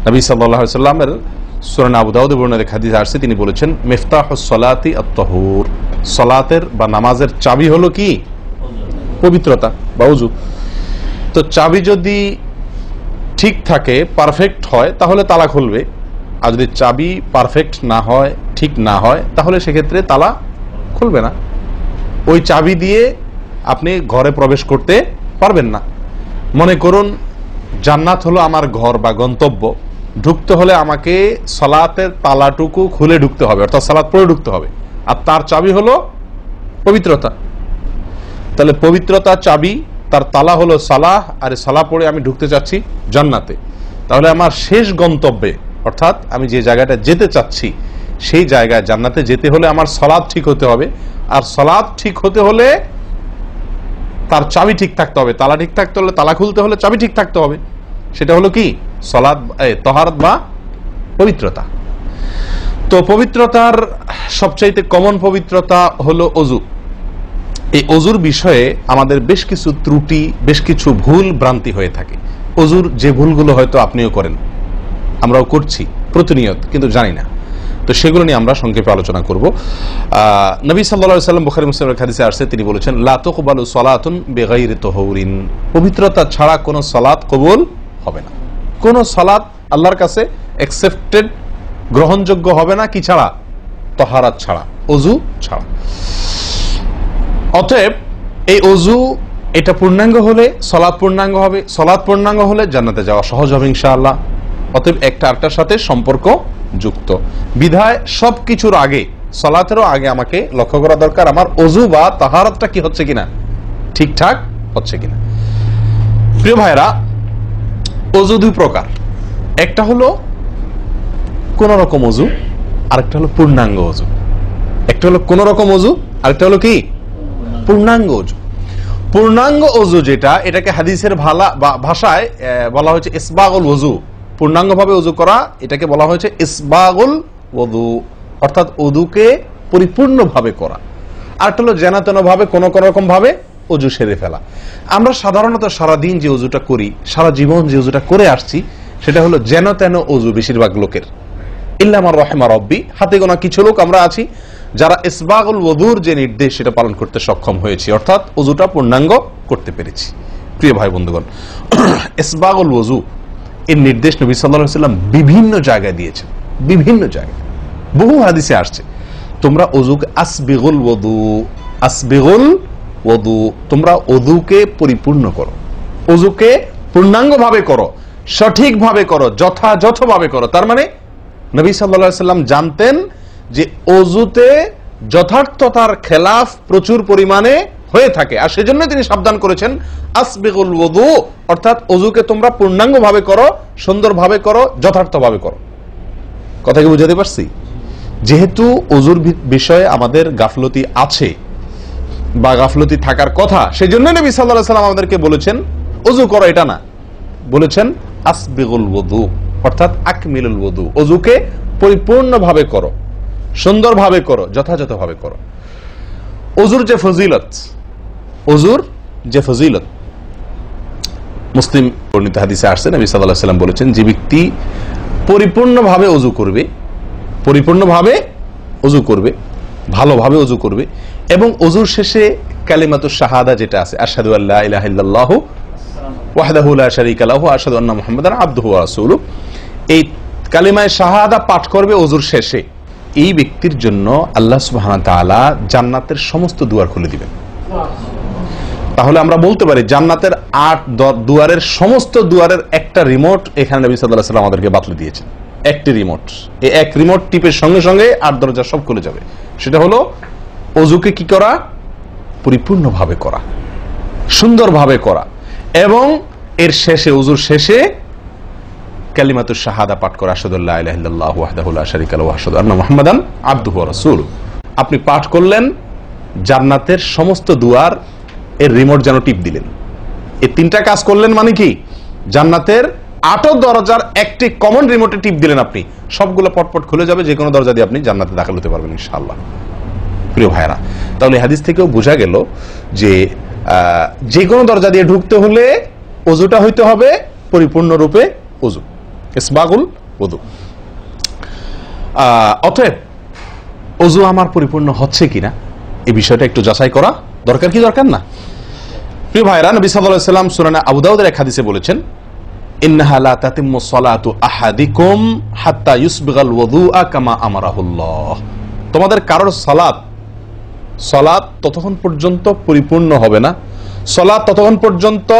নবী সাল্লাল্লাহু আলাইহি ওয়াসাল্লামের সূরা আবু দাউদে বর্ণিত হাদিসে আসছে, তিনি বলেছেন মিফতাহুস সালাতি আত-তাহুর, সালাতের বা নামাজের চাবি হলো কি? পবিত্রতা বা ওযু। তো চাবি যদি ঠিক থাকে, পারফেক্ট হয়, তাহলে তালা খুলবে। আর যদি চাবি পারফেক্ট না হয়, ঠিক না হয়, তাহলে সেক্ষেত্রে তালা খুলবে না। ওই চাবি দিয়ে আপনি ঘরে প্রবেশ করতে পারবেন না। মনে করুন জান্নাত হলো আমার ঘর বা গন্তব্য, ঢুকতে হলে আমাকে সালাতের তালাটুকু খুলে ঢুকতে হবে, অর্থাৎ সালাত পড়ে ঢুকতে হবে, আর তার চাবি হলো পবিত্রতা। তাহলে পবিত্রতা চাবি, তার তালা হলো সালাহ, আর সালাহ পড়ে আমি ঢুকতে চাচ্ছি জান্নাতে। তাহলে আমার শেষ গন্তব্যে, অর্থাৎ আমি যে জায়গাটা যেতে চাচ্ছি সেই জায়গায় জান্নাতে যেতে হলে আমার সালাত ঠিক হতে হবে, আর সালাত ঠিক হতে হলে তার চাবি ঠিক থাকতে হবে। তালা ঠিক থাকতে হলে, তালা খুলতে হলে চাবি ঠিক থাকতে হবে। সেটা হলো কি? সালাত, তাহারাত বা পবিত্রতা। তো পবিত্রতার সবচাইতে কমন পবিত্রতা হলো ওযু। এই ওযুর বিষয়ে আমাদের বেশ কিছু ত্রুটি, বেশ কিছু ভুল ভ্রান্তি হয়ে থাকে। ওযুর যে ভুলগুলো হয়তো আপনিও করেন, আমরাও করছি প্রতিনিয়ত, কিন্তু জানি না। তো সেগুলো নিয়ে আমরা সংক্ষেপে আলোচনা করব। নবী সাল্লাল্লাহু আলাইহি ওয়াসাল্লাম বুখারী মুসলিমের হাদিসে আসছে, তিনি বলেছেন লা তুকবালু সালাতুন বিগাইরি তাহুরিন, পবিত্রতা ছাড়া কোনো সালাত কবুল হবে না। কোন সালাত আল্লাহর কাছে অ্যাকসেপ্টেড, গ্রহণযোগ্য হবে না কি ছাড়া? তাহারাত ছাড়া, ওযু ছাড়া। অতএব এই ওযু এটা পূর্ণাঙ্গ হলে সালাত পূর্ণাঙ্গ হবে, সালাত পূর্ণাঙ্গ হলে জান্নাতে যাওয়া সহজ হবে ইনশাআল্লাহ। অতএব একটা আরেকটার সাথে সম্পর্ক যুক্ত বিধায় সবকিছুর আগে, সালাতেরও আগে আমাকে লক্ষ্য করা দরকার আমার ওযু বা তাহারাতটা কি হচ্ছে কিনা, ঠিকঠাক হচ্ছে কিনা। প্রিয় ভাইরা, ওযু দুই প্রকার, একটা হলো কোন রকম ওযু, আরেকটা হলো পূর্ণাঙ্গ ওযু। একটা হলো কোন রকম ওযু, আরেকটা হলো কি? পূর্ণাঙ্গ ওযু। পূর্ণাঙ্গ ওযু যেটা, এটাকে হাদিসের ভাষায় বলা হয়েছে ইসবাগুল ওযু। পূর্ণাঙ্গভাবে ওযু করা, এটাকে বলা হয়েছে ইসবাগুল ওযু, অর্থাৎ ওযুকে পরিপূর্ণভাবে করা। আরেকটা হলো যেন তেন ভাবে, কোন কোন রকম ভাবে ওযু সেরে ফেলা। আমরা সাধারণত সারাদিন যে ওযুটা করি, সারা জীবন যে ওযুটা করে আসছি, সেটা হলো যেন তেন ওযু বেশিরভাগ লোকের। ইল্লা মান রাহিমা রাব্বি, হাতে গোনা কিছু লোক আমরা আছি যারা ইসবাগুল ওযুর যে নির্দেশ সেটা পালন করতে সক্ষম হয়েছি, অর্থাৎ ওযুটা পূর্ণাঙ্গ করতে পেরেছি। প্রিয় ভাই বন্ধুগণ, ইসবাগুল ওযু এর নির্দেশ নবী সাল্লাল্লাহু আলাইহি ওয়াসাল্লাম বিভিন্ন জায়গায় দিয়েছেন, বিভিন্ন জায়গায়, বহু হাদিসে আসছে তোমরা ওযুকে আসবিগুল ওযু, আসবিগুল ওযু, তোমরা ওযুকে পরিপূর্ণ করো, ওযুকে পূর্ণাঙ্গভাবে করো, সঠিকভাবে করো, যথাযথভাবে করো। তার মানে নবী সাল্লাল্লাহু আলাইহি ওয়াসাল্লাম জানতেন যে ওযুতে যথার্থতার খেলাফ প্রচুর পরিমাণে হয়ে থাকে, আর সেজন্য তিনি সাবধান করেছেন আসবিগুল ওযু, অর্থাৎ ওযুকে তোমরা পূর্ণাঙ্গভাবে করো, সুন্দরভাবে করো, যথার্থভাবে করো। কথা কি বুঝাতে পারছি? যেহেতু ওযুর বিষয়ে আমাদের গাফলতি আছে বা গাফলতি থাকার কথা, সেজন্য নবী সাল্লাল্লাহু আলাইহি ওয়াসাল্লাম আমাদেরকে বলেছেন ওযু করো, এটা না, বলেছেন আসবিগুল ওযু, অর্থাৎ আকমিলুল ওযু, ওযুকে পরিপূর্ণভাবে করো, সুন্দরভাবে করো, যথাযথভাবে করো। ওযুর যে ফজিলত, ওযুর যে ফজিলত মুসলিম বর্ণিত হাদিসে আসছে, নবী সাল্লাল্লাহু আলাইহি ওয়াসাল্লাম বলেছেন যে ব্যক্তি পরিপূর্ণভাবে ওযু করবে, পরিপূর্ণভাবে ওযু করবে, ভালোভাবে ওযু করবে, এবং ওযুর শেষে কালিমাতুশ শাহাদা যেটা আছে, আশহাদু আল্লা ইলাহা ইল্লাল্লাহু ওয়াহদাহু লা শারীকা লাহু ওয়া আশহাদু আন্না মুহাম্মাদান আবদুহু ওয়া রাসূলুহু, এই কালিমায়ে শাহাদা পাঠ করবে ওযুর শেষে, এই ব্যক্তির জন্য আল্লাহ সুবহানাহু ওয়া তাআলা জান্নাতের সমস্ত দুয়ার খুলে দিবেন। তাহলে আমরা বলতে পারি জান্নাতের 8 দুয়ারের সমস্ত দুয়ারের একটা রিমোট এখানে নবী সাল্লাল্লাহু আলাইহি ওয়াসাল্লাম আমাদেরকে বাতলে দিয়েছেন। একটি রিমোট, এই এক রিমোট টিপের সঙ্গে সঙ্গে 8 দরজা সব খুলে যাবে। সেটা হলো ওযুকে কি করা? পরিপূর্ণভাবে করা, সুন্দরভাবে করা, এবং এর শেষে, ওযুর শেষে কালিমাতুশ শাহাদা পাঠ করা, আশহাদু আল্লা ইলাহা ইল্লাল্লাহু ওয়াহদাহু লা শারীকা লাহু ওয়া আশহাদু আন্না মুহাম্মাদান আবদুহু ওয়া রাসূলুহু। আপনি পাঠ করলেন, জান্নাতের সমস্ত দুয়ার এর রিমোট যেন টিপ দিলেন। এই তিনটা কাজ করলেন মানে কি? জান্নাতের 8 দরজার একটি কমন রিমোটে টিপ দিলেন, আপনি সবগুলো পটপট খুলে যাবে, যে কোনো দরজা দিয়ে আপনি জান্নাতে দাখিল হতে পারবেন ইনশাআল্লাহ। প্রিয় ভাইরা, তাহলে হাদিস থেকেও বোঝা গেল যে যে কোনো দরজা দিয়ে ঢুকতে হলে ওযুটা হইতে হবে পরিপূর্ণরূপে ওযু। ইসবাগুল ওযু। অতএব ওযু আমার পরিপূর্ণ হচ্ছে কিনা এই বিষয়টা একটু যাচাই করা দরকার কি দরকার না? প্রিয় ভাইরা, নবী সাল্লাল্লাহু আলাইহি ওয়াসাল্লাম সূরা আবু দাউদের এক হাদিসে বলেছেন, ইন্নাহা লা তাতিম্মু সালাতু আহাদিকুম হাত্তা ইউসবিগাল ওযুআ কামা আমারাহুল্লাহ। তোমাদের কারোর সালাত ততক্ষণ পর্যন্ত পরিপূর্ণ হবে না, সালাত ততক্ষণ পর্যন্ত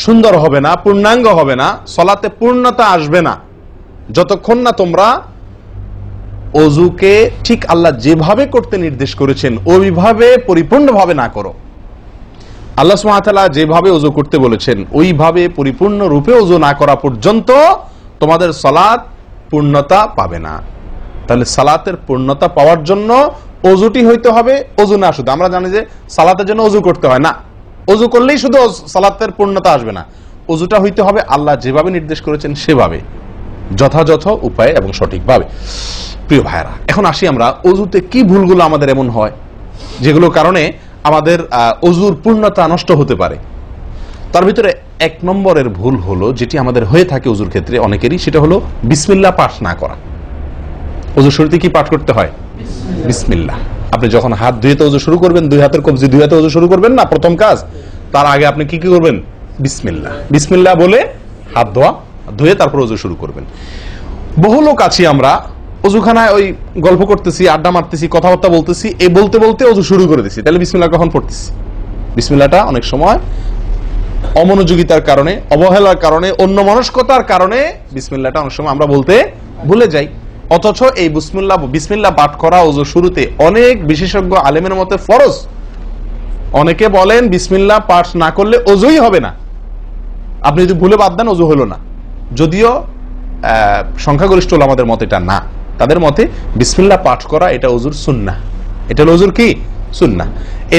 সুন্দর হবে না, পূর্ণাঙ্গ হবে না, সালাতে পূর্ণতা আসবে না যতক্ষণ না তোমরা ওযুকে ঠিক আল্লাহ যেভাবে করতে নির্দেশ করেছেন ওইভাবে পরিপূর্ণভাবে না করো। আল্লাহ সুবহানাহু ওয়া তাআলা যেভাবে ওযু করতে বলেছেন ওইভাবে পরিপূর্ণ রূপে ওযু না করা পর্যন্ত তোমাদের সালাত পূর্ণতা পাবে না। তাহলে সালাতের পূর্ণতা পাওয়ার জন্য ওযুটি হইতে হবে, ওযু না শুধু। আমরা জানি যে সালাতের জন্য ওযু করতে হয় না, ওযু করলেই শুধু সালাতের পূর্ণতা আসবে না, ওযুটা হইতে হবে আল্লাহ যেভাবে নির্দেশ করেছেন সেভাবে, যথাযথ উপায়ে এবং সঠিকভাবে। প্রিয় ভাইরা, এখন আসি আমরা ওযুতে কি ভুলগুলো আমাদের এমন হয় যেগুলো কারণে আমাদের ওযুর পূর্ণতা নষ্ট হতে পারে। তার ভিতরে এক নম্বরের ভুল হলো, যেটি আমাদের হয়ে থাকে ওযুর ক্ষেত্রে অনেকেরই, সেটা হলো বিসমিল্লাহ পাঠ না করা। ওযুর শুরুতে কি পাঠ করতে হয়? বিসমিল্লাহ। আপনি যখন হাত ধুয়ে ওযু শুরু করবেন, দুই হাতের কবজি দুই হাতে ওযু শুরু করবেন না, প্রথম কাজ, তার আগে আপনি কি করবেন? বিসমিল্লাহ। বিসমিল্লাহ বলে হাত ধুয়ে তারপর ওযু শুরু করবেন। বহু লোক আছি আমরা ওযুখানায় ওই গল্প করতেছি, আড্ডা মারতেছি, কথাবার্তা বলতেছি, এই বলতে বলতে ওযু শুরু করে দিছি, তাহলে বিসমিল্লাহ কখন পড়তেছি? বিসমিল্লাহটা অনেক সময় অমনোযোগিতার কারণে, অবহেলার কারণে, অন্যমনস্কতার কারণে বিসমিল্লাহটা অনেক সময় আমরা বলতে ভুলে যাই। অথচ এই বিসমিল্লাহ পাঠ করা ওযু শুরুতে অনেক বিশেষজ্ঞ আলেমের মতে ফরজ। অনেকে বলেন বিসমিল্লাহ পাঠ না করলে ওযুই হবে না, আপনি যদি ভুলে বাদ দেন ওযু হলো না। যদিও সংখ্যাগরিষ্ঠ ওলামাদের মতে এটা না, তাদের মতে বিসমিল্লাহ পাঠ করা এটা ওযুর সুন্নাহ। এটা হলো ওযুর কি? সুন্নাহ।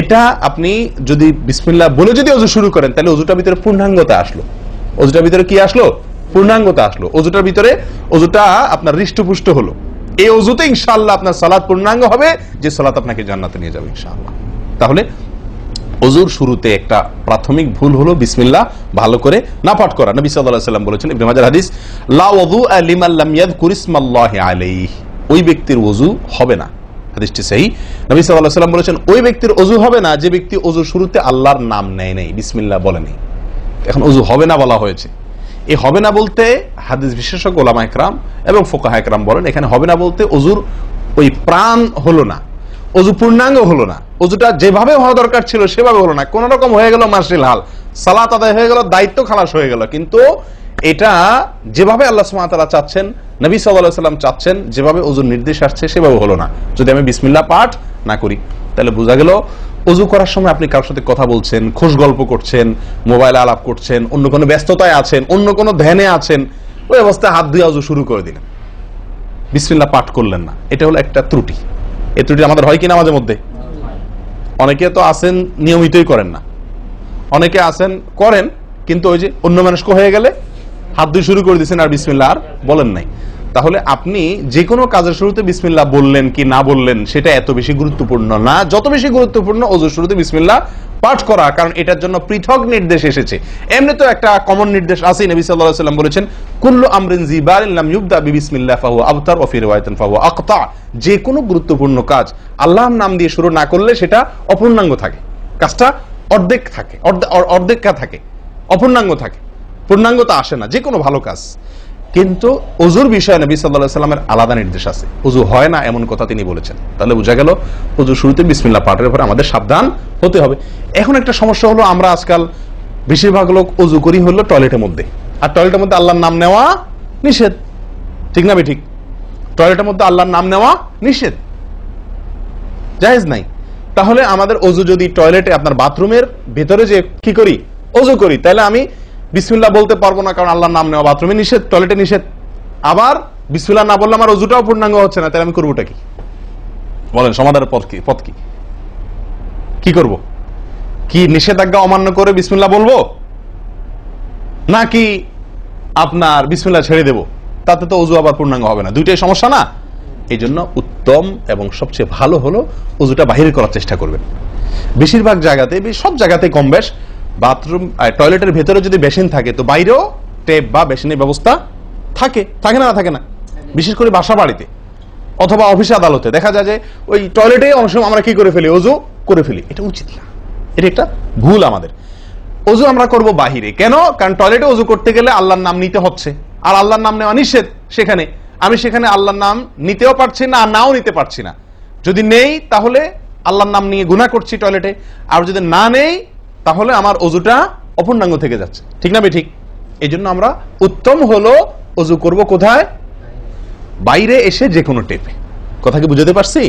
এটা আপনি যদি বিসমিল্লাহ বলে যদি ওযু শুরু করেন তাহলে ওযুটার ভিতরে পূর্ণাঙ্গতা আসলো। ওযুটার ভিতরে কি আসলো? পূর্ণাঙ্গতা আসলো। ওযুটার ভিতরে ওযুটা আপনার হৃষ্টপুষ্ট হলো। এই ওযুতে ইনশাআল্লাহ আপনার সালাত পূর্ণাঙ্গ হবে, যে সালাত আপনাকে জান্নাতে নিয়ে যাবে ইনশাআল্লাহ। তাহলে ওযুর শুরুতে একটা প্রাথমিক ভুল হলো বিসমিল্লাহ ভালো করে না পাঠ করা। নবী সাল্লাল্লাহু আলাইহি ওয়াসাল্লাম বলেছেন, ইবনে মাজাহ হাদিস, লা ওযুআ লিমান লাম ইয়াযকুর ইসমাল্লাহি আলাইহি। ওই ব্যক্তির ওযু হবে না, হাদিসটি সহিহ। নবী সাল্লাল্লাহু আলাইহি ওয়াসাল্লাম বলেছেন, ওই ব্যক্তির ওযু হবে না যে ব্যক্তি ওযুর শুরুতে আল্লাহর নাম নেয় নাই, বিসমিল্লাহ বলেনি। এখন ওযু হবে না বলা হয়েছে। এই হবে না বলতে হাদিস বিশেষজ্ঞ ওলামা ইকরাম এবং ফুকাহা ইকরাম বলেন, এখানে হবে না বলতে ওযুর ওই প্রাণ হলো না, ওযু পূর্ণাঙ্গ হলো না, ওযুটা যেভাবে হওয়া দরকার ছিল সেভাবে হলো না। কোন রকম হয়ে গেল মাশরিল হাল, সালাত আদায় হয়ে গেল, দায়িত্ব খালাস হয়ে গেল, কিন্তু এটা যেভাবে আল্লাহ সুবহানাহু ওয়া তাআলা চাচ্ছেন, নবী সাল্লাল্লাহু আলাইহি ওয়াসাল্লাম চাচ্ছেন, যেভাবে ওযুর নির্দেশ আসছে সেভাবে হলো না। যদি আমি বিসমিল্লাহ পাঠ না করি, তাহলে বোঝা গেল ওযু করার সময় আপনি কারোর সাথে কথা বলছেন, খোশ গল্প করছেন, মোবাইলে আলাপ করছেন, অন্য কোনো ব্যস্ততায় আছেন, অন্য কোনো ধ্যানে আছেন, ওই অবস্থায় হাত ধুয়ে ওযু শুরু করে দিলেন, বিসমিল্লাহ পাঠ করলেন না। এটা হলো একটা ত্রুটি। এই ত্রুটি আমাদের হয় কিনা মাঝে মধ্যে? অনেকে তো আছেন নিয়মিতই করেন না, অনেকে আছেন করেন কিন্তু ওই যে অন্য মানুষ হয়ে গেলে হাত ধুয়ে শুরু করে দিয়েছেন আর বিসমিল্লাহ আর বলেন নাই। তাহলে আপনি যে কোনো কাজের শুরুতে বিসমিল্লাহ বললেন কি না বললেন সেটা এত বেশি গুরুত্বপূর্ণ না, যত বেশি গুরুত্বপূর্ণ ওযুর শুরুতে বিসমিল্লাহ পাঠ করা, কারণ এটার জন্য পৃথক নির্দেশ এসেছে। এমনি তো একটা কমন নির্দেশ আছে, নবী সাল্লাল্লাহু আলাইহি ওয়াসাল্লাম বলেছেন, কুল্লু আমরিন জিবারিন লাম ইউবদা বিবিসমিল্লাহ ফাহুয়া আবতার ওয়া ফি রিওয়ায়াতিন ফাহুয়া আকতা। যে কোনো গুরুত্বপূর্ণ কাজ আল্লাহর নাম দিয়ে শুরু না করলে সেটা অপূর্ণাঙ্গ থাকে, কাজটা অর্ধেক থাকে, অর্ধেকা থাকে, অপূর্ণাঙ্গ থাকে, পূর্ণাঙ্গতা আসে না যে কোনো ভালো কাজ। কিন্তু ওযুর বিষয়ে নবী সাল্লাল্লাহু আলাইহি ওয়াসাল্লামের আলাদা নির্দেশ আছে, ওযু হয় না এমন কথা তিনি বলেছেন। তাহলে বোঝা গেল ওযুর শুরুতে বিসমিল্লাহ পাঠের পরে আমাদের সাবধান হতে হবে। এখন একটা সমস্যা হলো, আমরা আজকাল বেশিরভাগ লোক ওযু করি হলো টয়লেটের মধ্যে, আর টয়লেটের মধ্যে আল্লাহর নাম নেওয়া নিষেধ, ঠিক না ঠিক? টয়লেটের মধ্যে আল্লাহর নাম নেওয়া নিষেধ, জায়েজ নাই। তাহলে আমাদের ওযু যদি টয়লেটে আপনার বাথরুমের ভেতরে যে কি করি ওযু করি, তাহলে আমি বিসমিল্লাহ বলতে পারবো না, কারণ আল্লাহর নাম নেওয়া বাথরুমে নিষেধ, টয়লেটে নিষেধ। আবার বিসমিল্লাহ না বললে আমার ওযুটাও পূর্ণাঙ্গ হচ্ছে না, তাহলে আমি করবোটা কি? বলেন, সমাধানের পথ কি? কি করব? কি নিষেধাজ্ঞা অমান্য করে বিসমিল্লাহ বলবো, নাকি আপনার বিসমিল্লাহ ছেড়ে দেব? তাতে তো ওযু আবার পূর্ণাঙ্গ হবে না, দুইটাই সমস্যা না। এই জন্য উত্তম এবং সবচেয়ে ভালো হলো ওযুটা বাহির করার চেষ্টা করবেন। বেশিরভাগ জায়গাতে, সব জায়গাতে কম বেশ, বাথরুম টয়লেটের ভেতরে যদি বেসিন থাকে তো বাইরেও টেপ বা বেসিনের ব্যবস্থা থাকে, থাকে না থাকে না? বিশেষ করে বাসা বাড়িতে অথবা অফিসে আদালতে দেখা যায় যে ওই টয়লেটে অনেক সময় আমরা কি করে ফেলি, ওযু করে ফেলি। এটা উচিত না, এটা একটা ভুল আমাদের। ওযু আমরা করব বাহিরে। কেন? কারণ টয়লেটে ওযু করতে গেলে আল্লাহর নাম নিতে হচ্ছে, আর আল্লাহর নাম নেওয়া নিষেধ। সেখানে আমি আল্লাহর নাম নিতেও পারছি না, আর নাও নিতে পারছি না। যদি নেই তাহলে আল্লাহর নাম নিয়ে গুনাহ করছি টয়লেটে, আর যদি না নেই তাহলে আমার ওযুটা অপূর্ণাঙ্গ থেকে যাচ্ছে। ঠিক না ঠিক? এই জন্য আমরা উত্তম হলো ওযু করব কোথায়? বাইরে এসে যে কোনো টেপে। কথা কি বুঝাতে পারছি?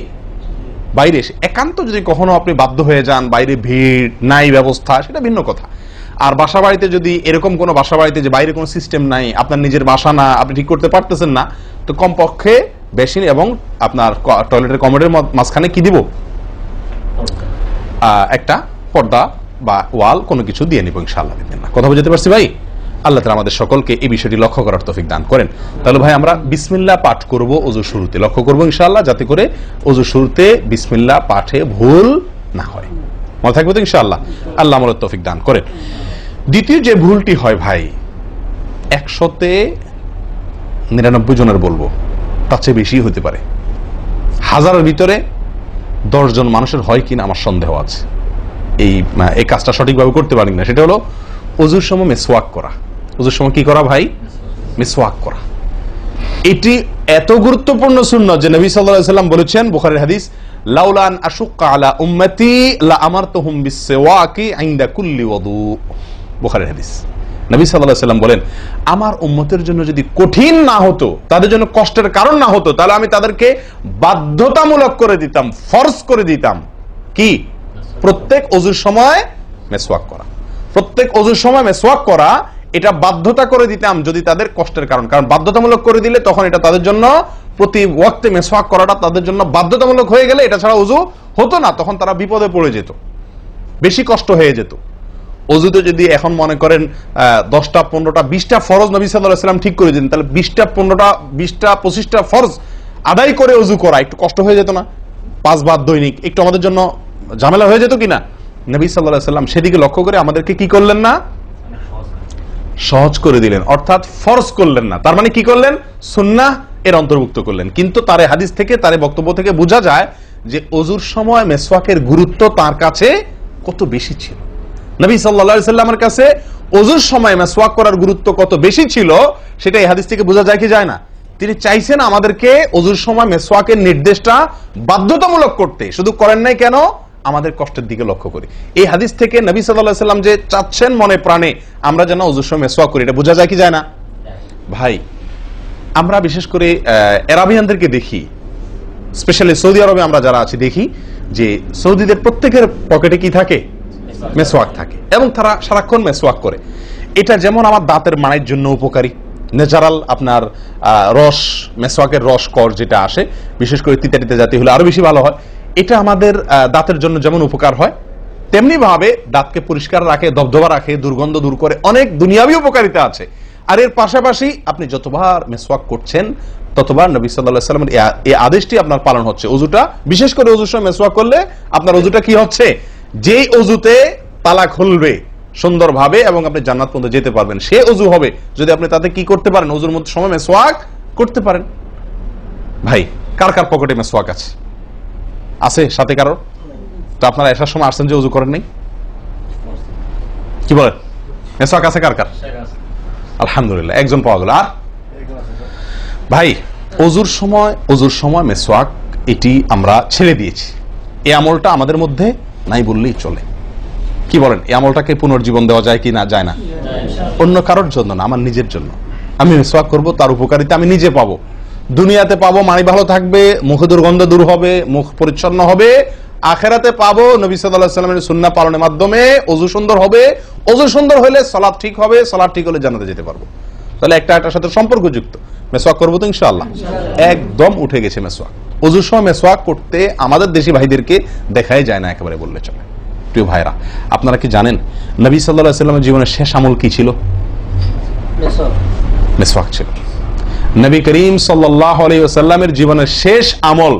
বাইরে এসে একান্ত যদি কখনো আপনি বাধ্য হয়ে যান, বাইরে ভিড় নাই, ব্যবস্থা, সেটা ভিন্ন কথা। আর বাসা বাড়িতে যদি এরকম কোনো বাসা বাড়িতে যে বাইরে কোনো সিস্টেম নাই, আপনার নিজের বাসা না, আপনি ঠিক করতে পারতেছেন না, তো কমপক্ষে বেসিন এবং আপনার টয়লেটের কমোডের মাঝখানে কি দিব? একটা পর্দা বা ওয়াল কোনো কিছু দিয়ে নিব ইনশাআল্লাহ। কথা বুঝতে পারছি ভাই? আল্লাহ তাআলা আমাদের সকলকে এই বিষয়টি লক্ষ্য করার তৌফিক দান করেন। তাহলে ভাই আমরা বিসমিল্লাহ পাঠ করব ওযুর শুরুতে, লক্ষ্য করব ইনশাআল্লাহ যাতে করে ওযুর শুরুতে বিসমিল্লাহ পাঠে ভুল না হয়। মনে থাকবে তো ইনশাআল্লাহ? আল্লাহ আমাদের তৌফিক দান করেন। দ্বিতীয় যে ভুলটি হয় ভাই, 199 জনের বলবো, তার চেয়ে বেশি হতে পারে, হাজারের ভিতরে 10 জন মানুষের হয় কিনা আমার সন্দেহ আছে এই কাজটা সঠিকভাবে করতে পারি না। সেটা হলো ওযুর সময় মিসওয়াক করা। ওযুর সময় কি করা ভাই? মিসওয়াক করা। এটি এত গুরুত্বপূর্ণ সুন্নাত যে নবী সাল্লাল্লাহু আলাইহি ওয়াসাল্লাম বলেছেন, বুখারীর হাদিস, লাউলা আন আশুক্কা আলা উম্মতি লা আমারতুহুম বিসওয়াকি ইনদা কুল্লি ওযু। বুখারীর হাদিস। নবী সাল্লাল্লাহু আলাইহি ওয়াসাল্লাম বলেন, আমার উম্মতের জন্য যদি কঠিন না হতো, তাদের জন্য কষ্টের কারণ না হতো, তাহলে আমি তাদেরকে বাধ্যতামূলক করে দিতাম, ফরজ করে দিতাম কি? প্রত্যেক ওযুর সময় মিসওয়াক করা। প্রত্যেক ওযুর সময় মিসওয়াক করা, এটা বাধ্যতা করে দিতাম যদি তাদের কষ্টের কারণ। কারণ বাধ্যতামূলক করে দিলে তখন এটা তাদের জন্য, প্রতি ওয়াক্তে মিসওয়াক করাটা তাদের জন্য বাধ্যতামূলক হয়ে গেলে এটা ছাড়া ওযু হতো না, তখন তারা বিপদে পড়ে যেত, বেশি কষ্ট হয়ে যেত। ওযুতে যদি এখন মনে করেন 10টা 15টা 20টা ফরজ নবী সাল্লাল্লাহু আলাইহি ওয়াসাল্লাম ঠিক করে দিন, তাহলে 20টা 15টা 20টা 25টা ফরজ আদায় করে ওযু করা একটু কষ্ট হয়ে যেত না? 5 বার দৈনিক একটু আমাদের জন্য ঝামেলা হয়ে যেত কিনা? নবী সাল্লাল্লাহু আলাইহি ওয়াসাল্লাম সেদিকে লক্ষ্য করে আমাদেরকে কি করলেন না? সহজ করে দিলেন, অর্থাৎ ফরজ করলেন না। তার মানে কি করলেন? সুন্নাহ এর অন্তর্ভুক্ত করলেন। কিন্তু তার হাদিস থেকে, তার বক্তব্য থেকে বোঝা যায় যে ওযুর সময় মিসওয়াকের গুরুত্ব তার কাছে কত বেশি ছিল। নবী সাল্লাল্লাহু আলাইহি ওয়াসাল্লামের কাছে ওযুর সময় মিসওয়াক করার গুরুত্ব কত বেশি ছিল, সেটা এই হাদিস থেকে বোঝা যায় কি যায় না? তিনি চাইছেন আমাদেরকে ওযুর সময় মিসওয়াকের নির্দেশটা বাধ্যতামূলক করতে। শুধু করেন নাই কেন? আমাদের কষ্টের দিকে লক্ষ্য করি। এই হাদিস থেকে নবী সাল্লাল্লাহু আলাইহি ওয়াসাল্লাম যে চাচ্ছেন মনে প্রাণে আমরা যেন ওযুর সময় মিসওয়াক করি, এটা বোঝা যায় কি যায় না? ভাই আমরা বিশেষ করে আরবিয়ানদেরকে দেখি, স্পেশালি সৌদি আরবে আমরা যারা আছি দেখি যে সৌদিদের প্রত্যেকের পকেটে কি থাকে? মিসওয়াক থাকে, এবং তারা সারাক্ষণ মিসওয়াক করে। এটা যেমন আমার দাঁতের মাড়ির জন্য উপকারী, ন্যাচারাল আপনার রস, মিসওয়াকের রস কর যেটা আসে, বিশেষ করে তিতাটিতে জাতীয় হলে আরো বেশি ভালো হয়। এটা আমাদের দাঁতের জন্য যেমন উপকার হয়, তেমনি ভাবে দাঁতকে পরিষ্কার রাখে, দবদবা রাখে, দুর্গন্ধ দূর করে, অনেক দুনিয়াবী উপকারিতা আছে। আর এর পাশাপাশি আপনি যতবার মিসওয়াক করছেন ততবার নবী সাল্লাল্লাহু আলাইহি ওয়াসাল্লামের এই আদেশটি আপনার পালন হচ্ছে। ওযুটা, বিশেষ করে ওযুর সময় মিসওয়াক করলে আপনার ওযুটা কি হচ্ছে? যেই ওযুতে তালা খুলবে সুন্দরভাবে এবং আপনি জান্নাত পর্যন্ত যেতে পারবেন, সে ওযু হবে যদি আপনি তাতে কি করতে পারেন? ওযুর মধ্যে সময় মিসওয়াক করতে পারেন। ভাই কার কার পকেটে মিসওয়াক আছে? আছে সাথে কারো? তো আপনারা আসার সময় আসছেন যে ওযু করেন নাই? কি বলেন? মিসওয়াক আছে কার কার? আলহামদুলিল্লাহ, একজন পাওয়া গেল। আর ভাই ওযুর সময় মিসওয়াক, এটি আমরা ছেড়ে দিয়েছি। এই আমলটা আমাদের মধ্যে নাই বললেই চলে। কি বলেন? এই আমলটাকে পুনর্জীবন দেওয়া যায় কি না? যায় না। অন্য কারোর জন্য না, আমার নিজের জন্য। আমি মিসওয়াক করব, তার উপকারিতা আমি নিজে পাবো, দুনিয়াতে পাবো, মানি ভালো থাকবে, মুখে দুর্গন্ধ দূর হবে, মুখ পরিচ্ছন্ন হবে। আখেরাতে পাবো নবী সাল্লাল্লাহু আলাইহি ওয়াসাল্লামের সুন্নাহ পালনের মাধ্যমে ওযু সুন্দর হবে, ওযু সুন্দর হলে সালাত ঠিক হবে, সালাত ঠিক হলে জান্নাতে যেতে পারবো। তাহলে একটা একটার সাথে সম্পর্কযুক্ত। মিসওয়াক করবো তো ইনশাআল্লাহ? একদম উঠে গেছে মিসওয়াক। ওযুর সময় মিসওয়াক করতে আমাদের দেশি ভাইদেরকে দেখাই যায় না একেবারে বললে চলে। প্রিয় ভাইরা, আপনারা কি জানেন নবী সাল্লাল্লাহু আলাইহি ওয়াসাল্লামের জীবনের শেষ আমল কি ছিল? মিসওয়াক ছিল। নবী করিম সাল্লাল্লাহু আলাইহি ওয়াসাল্লামের জীবনের শেষ আমল,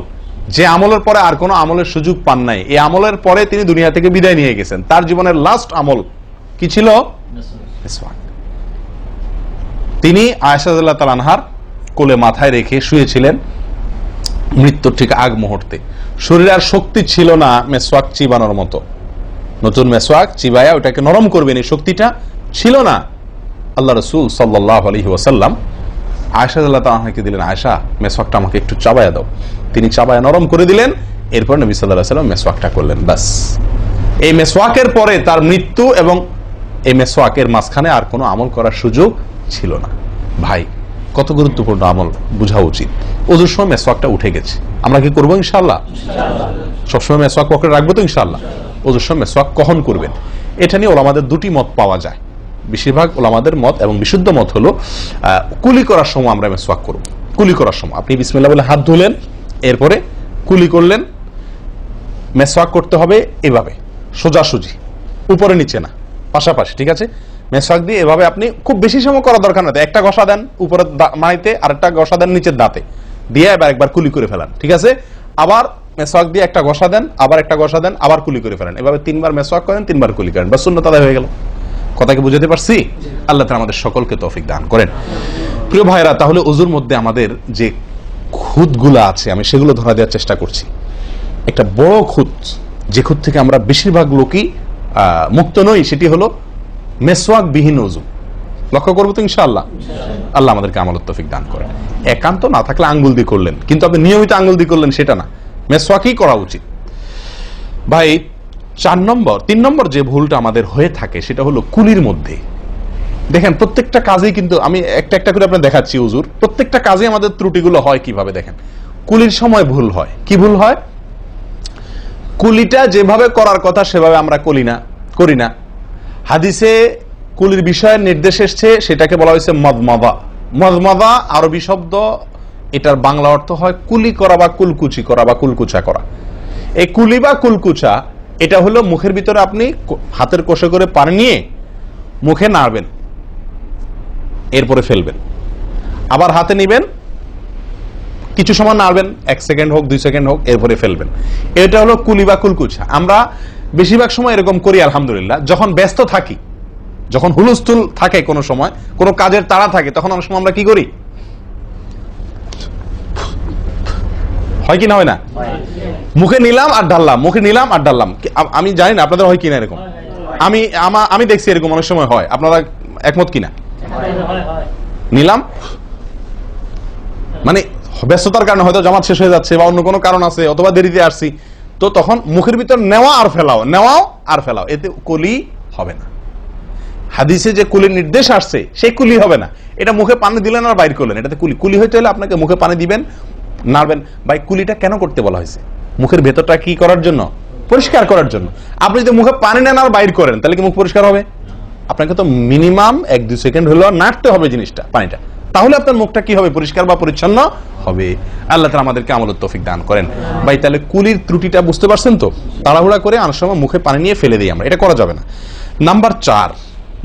যে আমলের পরে আর কোনো আমলের সুযোগ পান নাই, এই আমলের পরে তিনি দুনিয়া থেকে বিদায় নিয়ে গেছেন। তার জীবনের লাস্ট আমল কি ছিল? মিসওয়াক। তিনি আয়েশা রাদিয়াল্লাহু তাআলা আনহার কোলে মাথায় রেখে শুয়েছিলেন মৃত্যুর ঠিক আগ মুহূর্তে। শরীরে আর শক্তি ছিল না মেসওয়াক চিবানোর মতো, নতুন মেসওয়াক চিবায়া ওটাকে নরম করবেন এই শক্তিটা ছিল না। আল্লাহ রাসূল সাল্লাল্লাহু আলাইহি ওয়াসাল্লাম আয়েশা রাদিয়াল্লাহু তাআলা আনহাকে দিলেন, আয়েশা মেসওয়াকটা আমাকে একটু চাবায়া দাও। তিনি চাবায়া নরম করে দিলেন, এরপর নবী সাল্লাল্লাহু আলাইহি ওয়াসাল্লাম মেসওয়াকটা করলেন। বাস, এই মেসওয়াকের পরে তার মৃত্যু এবং এই মেসওয়াকের মাঝখানে আর কোনো আমল করার সুযোগ ছিল না। ভাই, কত গুরুত্বপূর্ণ আমল বোঝা উচিত। ওজুর সময় মেসওয়াকটা উঠে গেছে, আমরা কি করবো ইনশাআল্লাহ? সবসময় মেসওয়াক পকেটে রাখবো তো ইনশাআল্লাহ? ওজুর সময় মেসওয়াক কখন করবেন এটা নিয়ে ওলামাদের দুটি মত পাওয়া যায়। বেশিরভাগ ওলামাদের মত এবং বিশুদ্ধ মত হলো কুলি করার সময় আমরা মেসওয়াক করব। কুলি করার সময় আপনি বিসমিল্লাহ বলে হাত ধুলেন, এরপরে কুলি করলেন। মেসওয়াক করতে হবে এভাবে, সোজাসুজি, উপরে নিচে না, পাশাপাশি, ঠিক আছে? মেসওয়াক দিয়ে এভাবে আপনি খুব বেশি সময় করা দরকার না, একটা ঘষা দেন উপরে মাড়িতে, আরেকটা ঘষা দেন নিচের দাঁতে দিয়ে এবার একবার কুলি করে ফেলান, ঠিক আছে? আবার মেসওয়াক দিয়ে একটা ঘষা দেন, আবার একটা ঘষা দেন, আবার কুলি করে ফেলেন। এভাবে 3 বার মেসওয়াক করেন, 3 বার কুলি করেন, বাস সুন্নাত আদায় হয়ে গেল। কথাকে বুঝাতে পারছি? আল্লাহ তাআলা আমাদের সকলকে তৌফিক দান করেন। প্রিয় ভাইরা, তাহলে ওযুর মধ্যে আমাদের যে খুঁতগুলো আছে আমি সেগুলো ধরা দেওয়ার চেষ্টা করছি। একটা বড় খুঁত, যে খুঁত থেকে আমরা বেশিরভাগ লোকই মুক্ত নই, সেটি হলো মেসওয়াক বিহীন ওযু। লক্ষ্য করবো তো ইনশাআল্লাহ? আল্লাহ আমাদেরকে আমলের তৌফিক দান করেন। একান্ত না থাকলে আঙ্গুল দিয়ে করলেন, কিন্তু আপনি নিয়মিত আঙ্গুল দিয়ে করলেন সেটা না, মেসওয়াকই করা উচিত। ভাই, 3 নম্বর যে ভুলটা আমাদের হয়ে থাকে সেটা হলো কুলির মধ্যে। দেখেন, প্রত্যেকটা কাজেই কিন্তু আমি একটা একটা করে আপনার দেখাচ্ছি হুজুর, প্রত্যেকটা কাজে আমাদের ত্রুটিগুলো হয় কিভাবে দেখেন। কুলির সময় ভুল হয়। কি ভুল হয়? কুলিটা যেভাবে করার কথা সেভাবে আমরা করি না। হাদিসে কুলির বিষয়ে নির্দেশ এসছে, সেটাকে বলা হয়েছে মদমাদা। মদমাদা আরবি শব্দ, এটার বাংলা অর্থ হয় কুলি করা বা কুলকুচি করা বা কুলকুচা করা। এই কুলি বা কুলকুচা এটা হলো মুখের ভিতরে আপনি হাতের কষে করে পানি নিয়ে মুখে নাড়বেন, এরপরে ফেলবেন, আবার হাতে নিবেন, কিছু সময় নাড়বেন, 1 সেকেন্ড হোক 2 সেকেন্ড হোক, এরপরে ফেলবেন। এটা হলো কুলি বা কুলকুচা। আমরা বেশিরভাগ সময় এরকম করি আলহামদুলিল্লাহ। যখন ব্যস্ত থাকি, যখন হুলস্থুল থাকে, কোনো সময় কোনো কাজের তাড়া থাকে, তখন অনেক সময় আমরা কি করি? হয় কি না হয় না? মুখে নিলাম আর ঢাললাম, মুখে নিলাম আর ঢাললাম। আমি জানি না আপনাদের হয় কিনা এরকম। আমি দেখছি এরকম অনেক সময় হয়। আপনারা একমত কিনা? নিলাম মানে ব্যস্ততার কারণে, হয়তো জামাত শেষ হয়ে যাচ্ছে বা অন্য কোনো কারণ আছে, অথবা দেরিতে আসছি, তো তখন মুখের ভিতর নেওয়া আর ফেলাও, নেওয়াও আর ফেলাও, এতে কুলি হবে না। হাদিসে যে কুলির নির্দেশ আসছে সেই কুলি হবে না। এটা মুখে পানি দিলেন আর বাইর করলেন, এটাতে কুলি হইতে হলে আপনাকে মুখে পানি দিবেন, নাড়বেন। ভাই, কুলিটা কেন করতে বলা হয়েছে? মুখের ভেতরটা কি করার জন্য? পরিষ্কার করার জন্য। আপনি যদি মুখে পানি নেন আর বাইর করেন, তাহলে কি মুখ পরিষ্কার হবে? আপনাকে তো মিনিমাম 1-2 সেকেন্ড হলেও নাড়তে হবে জিনিসটা, পানিটা, তাহলে আপনার মুখটা কি হবে? পরিষ্কার বা পরিচ্ছন্ন হবে। আল্লাহ তাআলা আমাদেরকে আমলের তৌফিক দান করেন। ভাই, তাহলে কুলির ত্রুটিটা বুঝতে পারছেন তো? তাড়াহুড়া করে অনেক সময় মুখে পানি নিয়ে ফেলে দিই আমরা, এটা করা যাবে না। নাম্বার 4,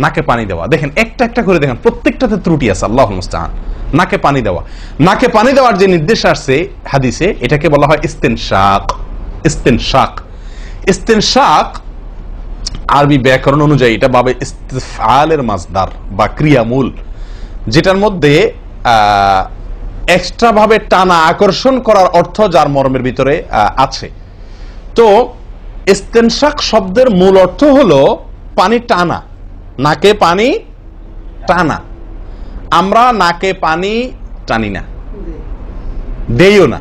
নাকে পানি দেওয়া। দেখেন, একটা একটা করে দেখেন, প্রত্যেকটাতে ত্রুটি আছে। আল্লাহুল মুস্তাআন। নাকে পানি দেওয়া, নাকে পানি দেওয়ার যে নির্দেশ আসছে হাদিসে, এটাকে বলা হয় ইস্তেনশাক। ইস্তেনশাক, ইস্তেনশাক আরবি ব্যাকরণ অনুযায়ী এটা বাবে ইস্তিফআলের মাসদার বা ক্রিয়ামূল, যেটার মধ্যে এক্সট্রা ভাবে টানা, আকর্ষণ করার অর্থ যার মর্মের ভিতরে আছে। তো ইস্তেনশাক শব্দের মূল অর্থ হলো পানি টানা, নাকে পানি টানা। আমরা নাকে পানি টানি না, দেইও না।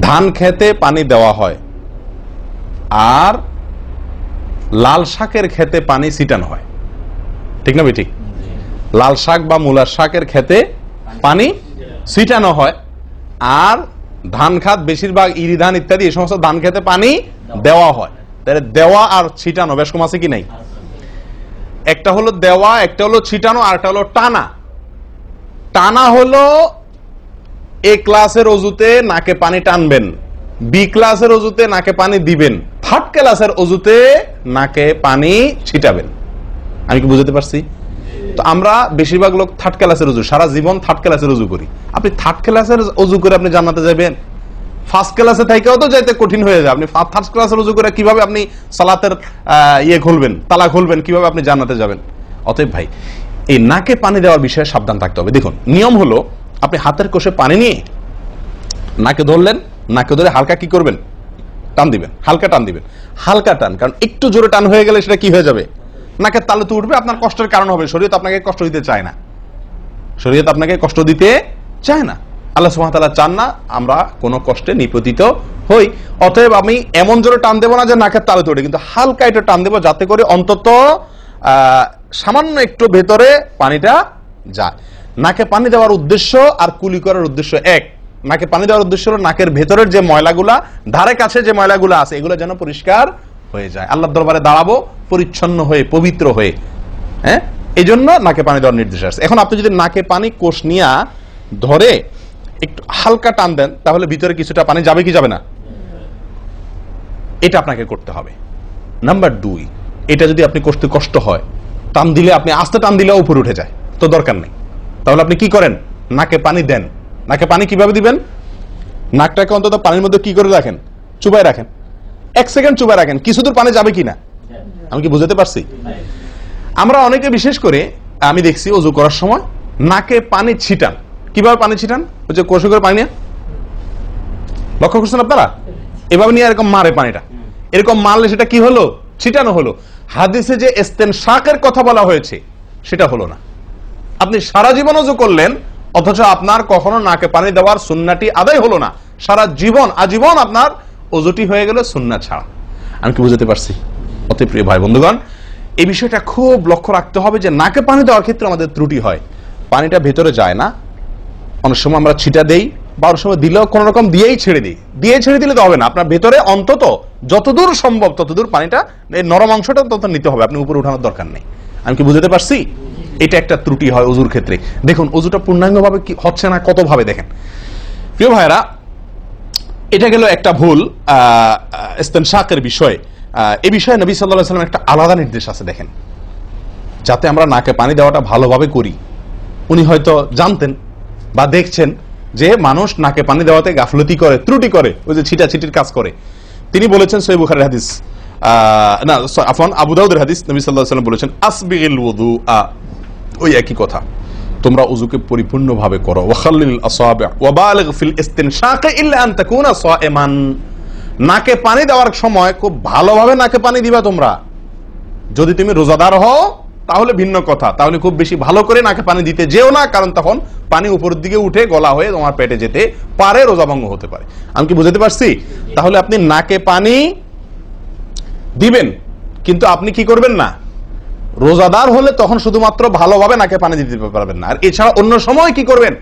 ধান খেতে পানি দেওয়া হয়, আর লাল শাকের খেতে পানি ছিটানো হয়, ঠিক না? ঠিক। লাল শাক বা মূলার শাকের খেতে পানি ছিটানো হয়, আর ধান খাত বেশিরভাগ ইরি ধান ইত্যাদি এই সমস্ত ধান খেতে পানি দেওয়া হয়। তাহলে দেওয়া আর ছিটানো বেশ কম আছে কি নাই? একটা হলো দেওয়া, একটা হলো ছিটানো, আর একটা হলো টানা। টানা হলো এ ক্লাসের অজুতে নাকে পানি টানবেন, বি ক্লাসের অজুতে নাকে পানি দিবেন, থার্ড ক্লাসের অজুতে নাকে পানি ছিটাবেন। আমি কি বুঝাতে পারছি? তো আমরা বেশিরভাগ লোক থার্ড ক্লাসের অজু, সারা জীবন থার্ড ক্লাসের অজু করি। আপনি থার্ড ক্লাসের অজু করে আপনি জান্নাতে যাবেন? ফার্স্ট ক্লাসে থেকেও তো যাইতে কঠিন হয়ে যায়। আপনি থার্ড ক্লাসের অজু করে কিভাবে আপনি সালাতের খুলবেন, তালা খুলবেন, কিভাবে আপনি জান্নাতে যাবেন? অতএব ভাই, এই নাকে পানি দেওয়ার বিষয়ে সাবধান থাকতে হবে। দেখুন, নিয়ম হলো আপনি হাতের কোষে পানি নিয়ে নাকে ধরলেন, নাকে ধরে হালকা কি করবেন, টান দিবেন, হালকা টান দিবেন, হালকা টান, কারণ একটু জোরে টান হয়ে গেলে সেটা কি হয়ে যাবে, নাকের তালুতে উঠবে, আপনার কষ্টের কারণ হবে। শরীয়ত আপনাকে কষ্ট দিতে চায় না, শরীয়ত আপনাকে কষ্ট দিতে চায় না, আল্লাহ সুবহানাহু ওয়া তাআলা চান না আমরা কোনো কষ্টে নিপতিত হই। অতএব আমি এমন জোরে টান দেবো না যে নাকের তালুতে ওঠে, কিন্তু হালকা একটু টান দেবো যাতে করে অন্তত সামান্য একটু ভেতরে পানিটা যায়। নাকে পানি দেওয়ার উদ্দেশ্য আর কুলি করার উদ্দেশ্য এক। নাকে পানি দেওয়ার উদ্দেশ্য হলো নাকের ভেতরের যে ময়লাগুলা, ধারে কাছে যে ময়লাগুলো আছে, এগুলো যেন পরিষ্কার হয়ে যায়, আল্লাহর দরবারে দাঁড়াবো পরিচ্ছন্ন হয়ে, পবিত্র হয়ে। হ্যাঁ, এই জন্য নাকে পানি দেওয়ার নির্দেশ আছে। এখন আপনি যদি নাকে পানি কোষ নিয়ে ধরে একটু হালকা টান দেন, তাহলে ভিতরে কিছুটা পানি যাবে কি যাবে না, এটা আপনাকে করতে হবে। নাম্বার 2, এটা যদি আপনি করতে কষ্ট হয়, টান দিলে, আপনি আস্তে টান দিলেও উপরে উঠে যায়, তো দরকার নেই। তাহলে আপনি কি করেন, নাকে পানি দেন। নাকে পানি কিভাবে দিবেন, নাকটাকে অন্তত পানির মধ্যে কি করে রাখেন, চুবাই রাখেন, 1 সেকেন্ড চুবাই রাখেন, কিছু দূর পানি যাবে কিনা, আমি কি বুঝাতে পারছি? আমরা অনেকে বিশেষ করে আমি দেখছি ওযু করার সময় নাকে পানি ছিটান। কিভাবে পানি ছিটান, ওই যে কৌশল করে পানি নিয়ে, লক্ষ্য করছেন আপনারা, এভাবে নিয়ে এরকম মারে পানিটা, এরকম মারলে সেটা কি হলো, ছিটানো হলো। হাদিসে যে ইস্তেনশাকের কথা বলা হয়েছে সেটা হলো না। আপনি সারা জীবন ওযু করলেন, অথচ আপনার কখনো নাকে পানি দেওয়ার সুন্নাহটি আদায় হলো না, সারা জীবন আজীবন আপনার ওযুটি হয়ে গেল সুন্নাহ ছাড়া। আমি কি বুঝাতে পারছি? অতি প্রিয় ভাই বন্ধুগণ, এই বিষয়টা খুব লক্ষ্য রাখতে হবে যে নাকে পানি দেওয়ার ক্ষেত্রে আমাদের ত্রুটি হয়, পানিটা ভেতরে যায় না, অনেক সময় আমরা ছিটা দেই, বা অনেক সময় দিলেও কোন রকম দিয়েই ছেড়ে দিই। দিয়ে ছেড়ে দিলে তো হবে না, আপনার ভেতরে অন্তত যতদূর সম্ভব ততদূর পানিটা, এই নরম অংশটা তত নিতে হবে, আপনি উপরে উঠানোর দরকার নেই। আমি কি বুঝাতে পারছি? এটা একটা ত্রুটি হয় ওযুর ক্ষেত্রে। দেখুন ওযুটা পূর্ণাঙ্গভাবে কি হচ্ছে না, কত ভাবে দেখেন। প্রিয় ভাইরা, এটা গেল একটা ভুল ইস্তেনশাকের বিষয়। এই বিষয়ে নবী সাল্লাল্লাহু আলাইহি ওয়াসাল্লাম একটা আলাদা নির্দেশ আছে দেখেন, যাতে আমরা নাকে পানি দেওয়াটা ভালোভাবে করি। উনি হয়তো জানতেন বা দেখছেন যে মানুষ নাকে পানি দেওয়াতে গাফলতি করে, ত্রুটি করে, ওই যে ছিটাছিটির কাজ করে। তিনি বলেছেন সহিহ বুখারীর হাদিস, না আফওয়ান আবু দাউদের হাদিস, নবী সাল্লাল্লাহু আলাইহি ওয়াসাল্লাম বলেছেন আসবিগিল ওযুআ, ওই একই কথা, তোমরা ওযুকে পরিপূর্ণভাবে করো, ওয়াখাল্লিল আসাবি' ওয়া বালিগ ফিল ইস্তিনশাক ইল্লা আন তাকুনা সাইমান। নাকে পানি দেওয়ার সময় খুব ভালোভাবে নাকে পানি দিবা তোমরা। যদি তুমি রোজাদার হও তাহলে ভিন্ন কথা, তাহলে খুব বেশি ভালো করে নাকে পানি দিতে যেও না, কারণ তখন পানি উপরের দিকে উঠে গলা হয়ে তোমার পেটে যেতে পারে, রোজা ভঙ্গ হতে পারে। আমি কি বুঝাতে পারছি? তাহলে আপনি নাকে পানি দিবেন, কিন্তু আপনি কি করবেন না, রোজাদার হলে তখন শুধুমাত্র ভালোভাবে নাকে পানি দিতে পারবেন না, আর এছাড়া অন্য সময় কি করবেন,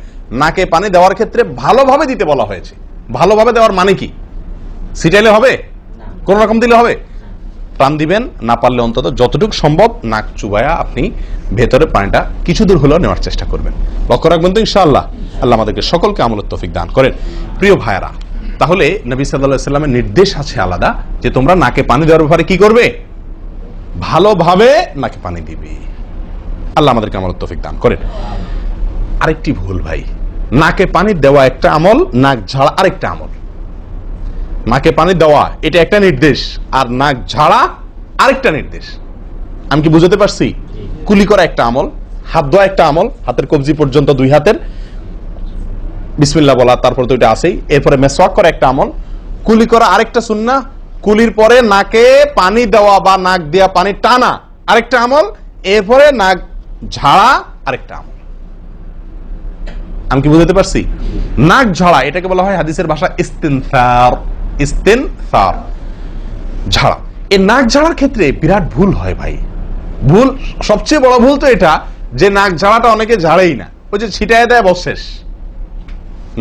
নাকে পানি দেওয়ার ক্ষেত্রে ভালোভাবে দিতে বলা হয়েছে। ভালোভাবে দেওয়ার মানে কি, ছিটাইলে হবে, কোন রকম দিলে হবে, টান দিবেন, না পারলে অন্তত যতটুকু সম্ভব নাক চুবায়া আপনি ভেতরে পানিটা কিছু দূর হলেও নেওয়ার চেষ্টা করবেন। লক্ষ্য রাখবেন তো ইনশাআল্লাহ। আল্লাহ আমাদেরকে সকলকে আমলের তৌফিক দান করেন। প্রিয় ভাইরা, তাহলে নবী সাল্লাল্লাহু আলাইহি ওয়াসাল্লামের নির্দেশ আছে আলাদা, যে তোমরা নাকে পানি দেওয়ার ব্যাপারে কি করবে, ভালোভাবে নাকে পানি দিবে। আল্লাহ আমাদেরকে আমলের তৌফিক দান করেন। আরেকটি ভুল ভাই, নাকে পানি দেওয়া একটা আমল, নাক ঝাড়া আরেকটা আমল। নাকে পানি দেওয়া এটা একটা নির্দেশ, আর নাক ঝাড়া আরেকটা নির্দেশ। আমি কি বুঝাতে পারছি? কুলি করা একটা আমল, হাত ধোয়া একটা আমল, হাতের কবজি পর্যন্ত 2 হাতের বিসমিল্লাহ বলা, তারপর তো এটা আছেই। এরপরে মেসওয়াক করা একটা আমল, কুলি করা আরেকটা সুন্নাহ, কুলির পরে নাকে পানি দেওয়া বা নাক দেওয়া পানি টানা আরেকটা আমল, এরপরে নাক ঝাড়া আরেকটা আমল। আমি কি বুঝাতে পারছি? নাক ঝাড়া এটাকে বলা হয় হাদিসের ভাষা ইস্তিনসার, ইস্তিনসার, ঝাড়া। এই নাক ঝাড়ার ক্ষেত্রে বিরাট ভুল হয় ভাই। ভুল, সবচেয়ে বড় ভুল তো এটা যে নাক ঝাড়াটা অনেকে ঝাড়েই না, ওই যে ছিটায় দেয় বশেষ।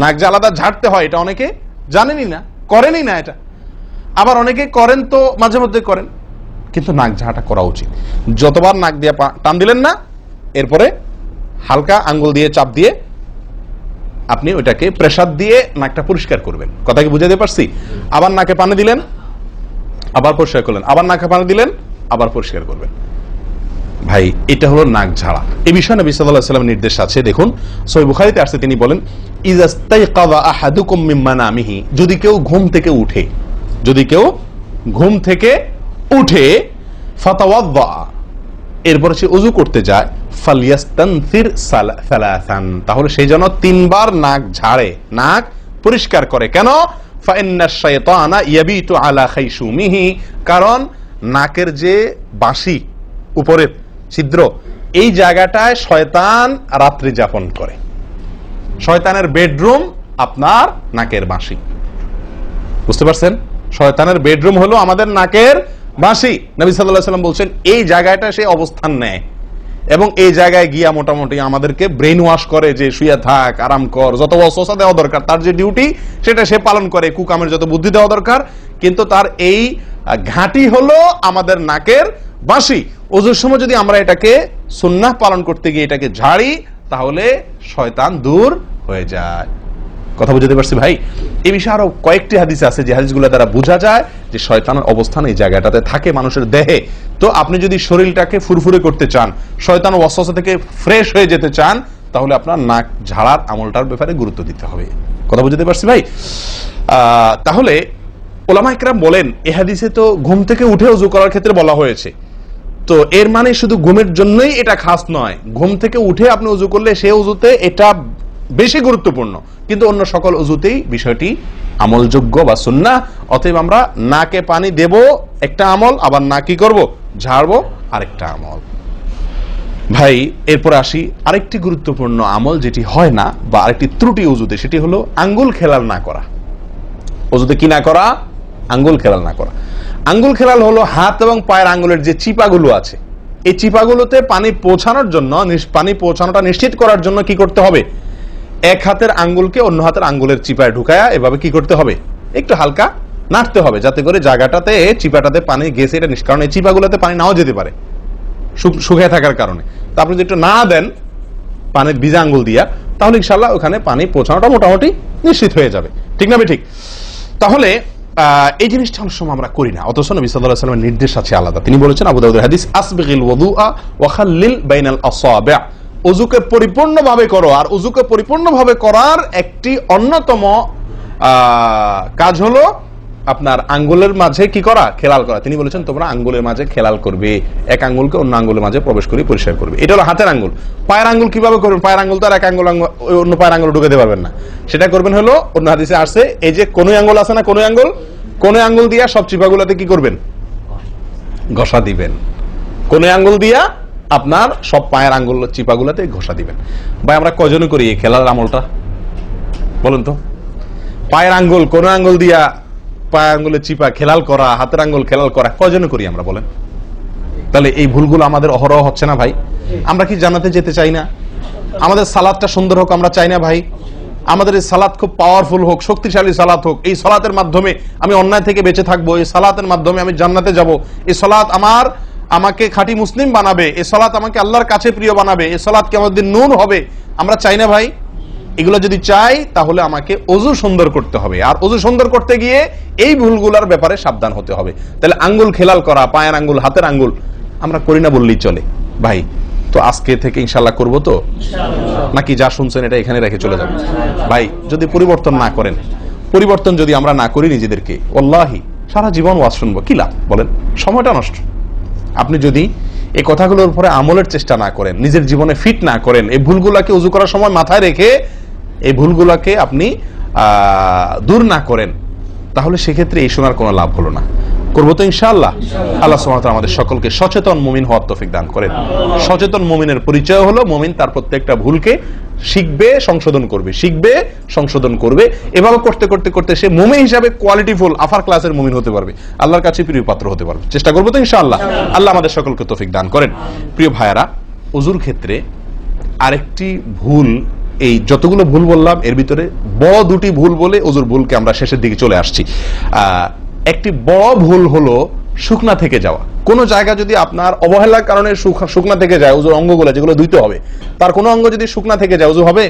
নাক ঝাড়াটা ঝাড়তে হয় এটা অনেকে জানেনই না, করেনই না এটা। আবার অনেকে করেন তো মাঝে মধ্যে করেন, কিন্তু নাক ঝাড়াটা করা উচিত। যতবার নাক দিয়ে টান দিলেন না, এরপরে হালকা আঙ্গুল দিয়ে চাপ দিয়ে আপনি ওইটাকে প্রেসার দিয়ে নাকটা পরিষ্কার করবেন। কথা কি বুঝাতে পারছি? আবার নাকে পানি দিলেন, আবার পরিষ্কার করলেন, আবার নাকে পানি দিলেন, আবার পরিষ্কার করবেন। ভাই এটা হলো নাক ঝাড়া। এই বিষয়ে নবী সাল্লাল্লাহু আলাইহি ওয়াসাল্লামের নির্দেশ আছে। দেখুন সহিহ বুখারীতে আসছে, তিনি বলেন ইযাস্তাইকাযা আহাদুকুম মিন মানামিহি, যদি কেউ ঘুম থেকে উঠে, যদি কেউ ঘুম থেকে উঠে ফাতাওয়াদ্দা, এরপরে সে উযু করতে যায়, ফালিয়াস্তানসির সালাসান, তাহলে সেই জন্য 3 বার নাক ঝাড়ে, নাক পরিষ্কার করে। কেন? ফাইন্নাশ শাইতানা ইয়াবিতু আলা খাইশুমিহি, কারণ নাকের যে বাঁশি উপরের ছিদ্র, এই জায়গাটায় শয়তান রাত্রি যাপন করে। শয়তানের বেডরুম আপনার নাকের বাঁশি, বুঝতে পারছেন? শয়তানের বেডরুম হলো আমাদের নাকের বাঁশি। নবী সাল্লাল্লাহু আলাইহি ওয়াসাল্লাম বলছেন এই জায়গাটা সে অবস্থান নেয় এবং এই জায়গায় গিয়া মোটামুটি আমাদেরকে ব্রেন ওয়াশ করে যে শুয়ে থাক, আরাম কর, যত ওয়াসওয়াসা দেওয়া দরকার, তার যে ডিউটি সেটা সে পালন করে, কুকামের যত বুদ্ধি দেওয়া দরকার, কিন্তু তার এই ঘাঁটি হলো আমাদের নাকের বাঁশি। ওযুর সময় যদি আমরা এটাকে সুন্নাহ পালন করতে গিয়ে এটাকে ঝাড়ি, তাহলে শয়তান দূর হয়ে যায়। কথা বুঝতে পারছি ভাই? এই বিষয়ে আরো কয়েকটি হাদিস আছে যে হাদিসগুলো দ্বারা বোঝা যায় যে শয়তানের অবস্থান এই জায়গাটাতে থাকে মানুষের দেহে। তো আপনি যদি শরীরটাকে ফুরফুরে করতে চান, শয়তান ওয়াসওয়াসা থেকে ফ্রেশ হয়ে যেতে চান, তাহলে আপনার নাক ঝাড়ার আমলটার ব্যাপারে গুরুত্ব দিতে হবে। কথা বুঝতে পারছি ভাই? তাহলে উলামায়ে কেরাম বলেন এই হাদিসে তো ঘুম থেকে উঠে ওযু করার ক্ষেত্রে বলা হয়েছে, তো এর মানে শুধু ঘুমের জন্যই এটা খাস নয়, ঘুম থেকে উঠে আপনি ওযু করলে সে ওযুতে এটা বেশি গুরুত্বপূর্ণ, কিন্তু অন্য সকল ওযুতেই বিষয়টি আমলযোগ্য বা সুন্নাহ। অতএব আমরা নাকে পানি দেব একটা আমল, আবার না কি করব, ঝাড়বো আরেকটা আমল। ভাই এরপর আসি আরেকটি গুরুত্বপূর্ণ আমল যেটি হয় না বা আরেকটি ত্রুটি ওযুতে, সেটি হলো আঙ্গুল খেলাল না করা। ওযুতে কি না করা? আঙ্গুল খেলাল না করা। আঙ্গুল খেলাল হলো হাত এবং পায়ের আঙ্গুলের যে চিপাগুলো আছে, এই চিপাগুলোতে পানি পৌঁছানোর জন্য, পানি পৌঁছানোটা নিশ্চিত করার জন্য কি করতে হবে? এক হাতের আঙ্গুলকে অন্য হাতের আঙ্গুলের চিপায় ঢুকায়া এভাবে কি করতে হবে? একটু হালকা নাড়তে হবে, যাতে করে জায়গাটাতে চিপাটাতে পানি গেছে এটা কারণ এই চিপাগুলোতে পানি নাও যেতে পারে শুকিয়ে থাকার কারণে। তা আপনি যদি একটু না দেন পানির ভিজা আঙ্গুল দিয়া, তাহলে ইনশাআল্লাহ ওখানে পানি পৌঁছানোটা মোটামুটি নিশ্চিত হয়ে যাবে। ঠিক না? ঠিক। তাহলে এই জিনিসটা অনেক সময় আমরা করি না, অথচ নবী সাল্লাল্লাহু আলাইহি ওয়াসাল্লামের নির্দেশ আছে আলাদা। তিনি বলেছেন, আবু দাউদের হাদিস, আসবিগিল ওযুআ ওয়া খাল্লিল বাইনাল আসাবি', ওযুকে পরিপূর্ণভাবে করো। আর ওযুকে পরিপূর্ণভাবে করার একটি অন্যতম কাজ হলো আপনার আঙ্গুলের মাঝে কি করা? খেলাল করা। তিনি বলেছেন তোমরা আঙ্গুলের মাঝে খেলাল করবে, এক আঙ্গুলকে অন্য আঙ্গুলের মাঝে প্রবেশ করে পরিষ্কার করবে। এটা হলো হাতের আঙ্গুল। পায়ের আঙ্গুল কিভাবে করবেন? পায়ের আঙ্গুল তো আর এক আঙ্গুল অন্য পায়ের আঙ্গুল ঢুকাতে পারবেন না, সেটা করবেন হলো অন্য হাদিসে আসছে, এই যে কোনই আঙ্গুল আছে না, কোনই আঙ্গুল দিয়া সব চিপাগুলোতে কি করবেন? ঘষা দিবেন। কোনই আঙ্গুল দিয়া আপনার সব পায়ের আঙ্গুল চিপাগুলোতে ঘষা দিবেন। ভাই আমরা কজনে করি এই খেলার আমলটা বলেন তো? পায়ের আঙ্গুল কোন আঙ্গুল দিয়া পায়ের আঙ্গুলের চিপা খেলাল করা, হাতের আঙ্গুল খেলাল করা কজনে করি আমরা বলেন? তাহলে এই ভুলগুলো আমাদের অহরহ হচ্ছে না ভাই? আমরা কি জান্নাতে যেতে চাই না? আমাদের সালাতটা সুন্দর হোক আমরা চাই না ভাই? আমাদের এই সালাত খুব পাওয়ারফুল হোক, শক্তিশালী সালাত হোক, এই সালাতের মাধ্যমে আমি অন্যায় থেকে বেঁচে থাকবো, এই সালাতের মাধ্যমে আমি জান্নাতে যাব, এই সালাত আমাকে খাঁটি মুসলিম বানাবে, এই সালাত আমাকে আল্লাহর কাছে প্রিয় বানাবে, এই সালাত কি আমাদের নূর হবে, আমরা চাই না ভাই? এগুলো যদি চাই তাহলে আমাকে ওযু সুন্দর করতে হবে, আর ওযু সুন্দর করতে গিয়ে এই ভুলগুলোর ব্যাপারে সাবধান হতে হবে। তাহলে আঙ্গুল খেলাল করা, পায়ের আঙ্গুল, হাতের আঙ্গুল আমরা করি না বললেই চলে ভাই। তো আজকে থেকে ইনশাআল্লাহ করবো তো, নাকি যা শুনছেন এটা এখানে রেখে চলে যাবে? ভাই যদি পরিবর্তন না করেন, পরিবর্তন যদি আমরা না করি নিজেদেরকে, ওয়াল্লাহি সারা জীবন ওয়াজ শুনবো, কি লাভ বলেন? সময়টা নষ্ট। আপনি যদি এই কথাগুলোর উপরে আমলের চেষ্টা না করেন, নিজের জীবনে ফিট না করেন, এই ভুলগুলাকে ওযু করার সময় মাথায় রেখে এই ভুলগুলাকে আপনি দূর না করেন, তাহলে সেক্ষেত্রে এই শোনার কোনো লাভ হলো না। করবো তো ইনশাআল্লাহ। আল্লাহ সুবহানাহু ওয়া তাআলা আমাদের সকলকে সচেতন মুমিন হওয়ার তৌফিক দান করেন। সচেতন মুমিনের পরিচয় হলো মুমিন তার প্রত্যেকটা ভুলকে শিখবে, সংশোধন করবে, শিখবে, সংশোধন করবে। এভাবে করতে করতে করতে সে মুমিন হিসাবে কোয়ালিটিফুল আফার ক্লাসের মুমিন হতে পারবে, আল্লাহর কাছে প্রিয় পাত্র হতে পারবে। চেষ্টা করবো তো ইনশাআল্লাহ। আল্লাহ আমাদের সকলকে তৌফিক দান করেন। প্রিয় ভাইয়ারা, ওযুর ক্ষেত্রে আরেকটি ভুল, এই যতগুলো ভুল বললাম এর ভিতরে বড় দুটি ভুল বলে ওযুর ভুলকে আমরা শেষের দিকে চলে আসছি। একটি বড় ভুল হলো শুকনা থেকে যাওয়া। কোন জায়গা যদি আপনার অবহেলার কারণে শুকনা থেকে যায়, ওযুর অঙ্গগুলো যেগুলো ধুইতে হবে, তার কোনো অঙ্গ যদি শুকনা থেকে যায়, ওযু হবে?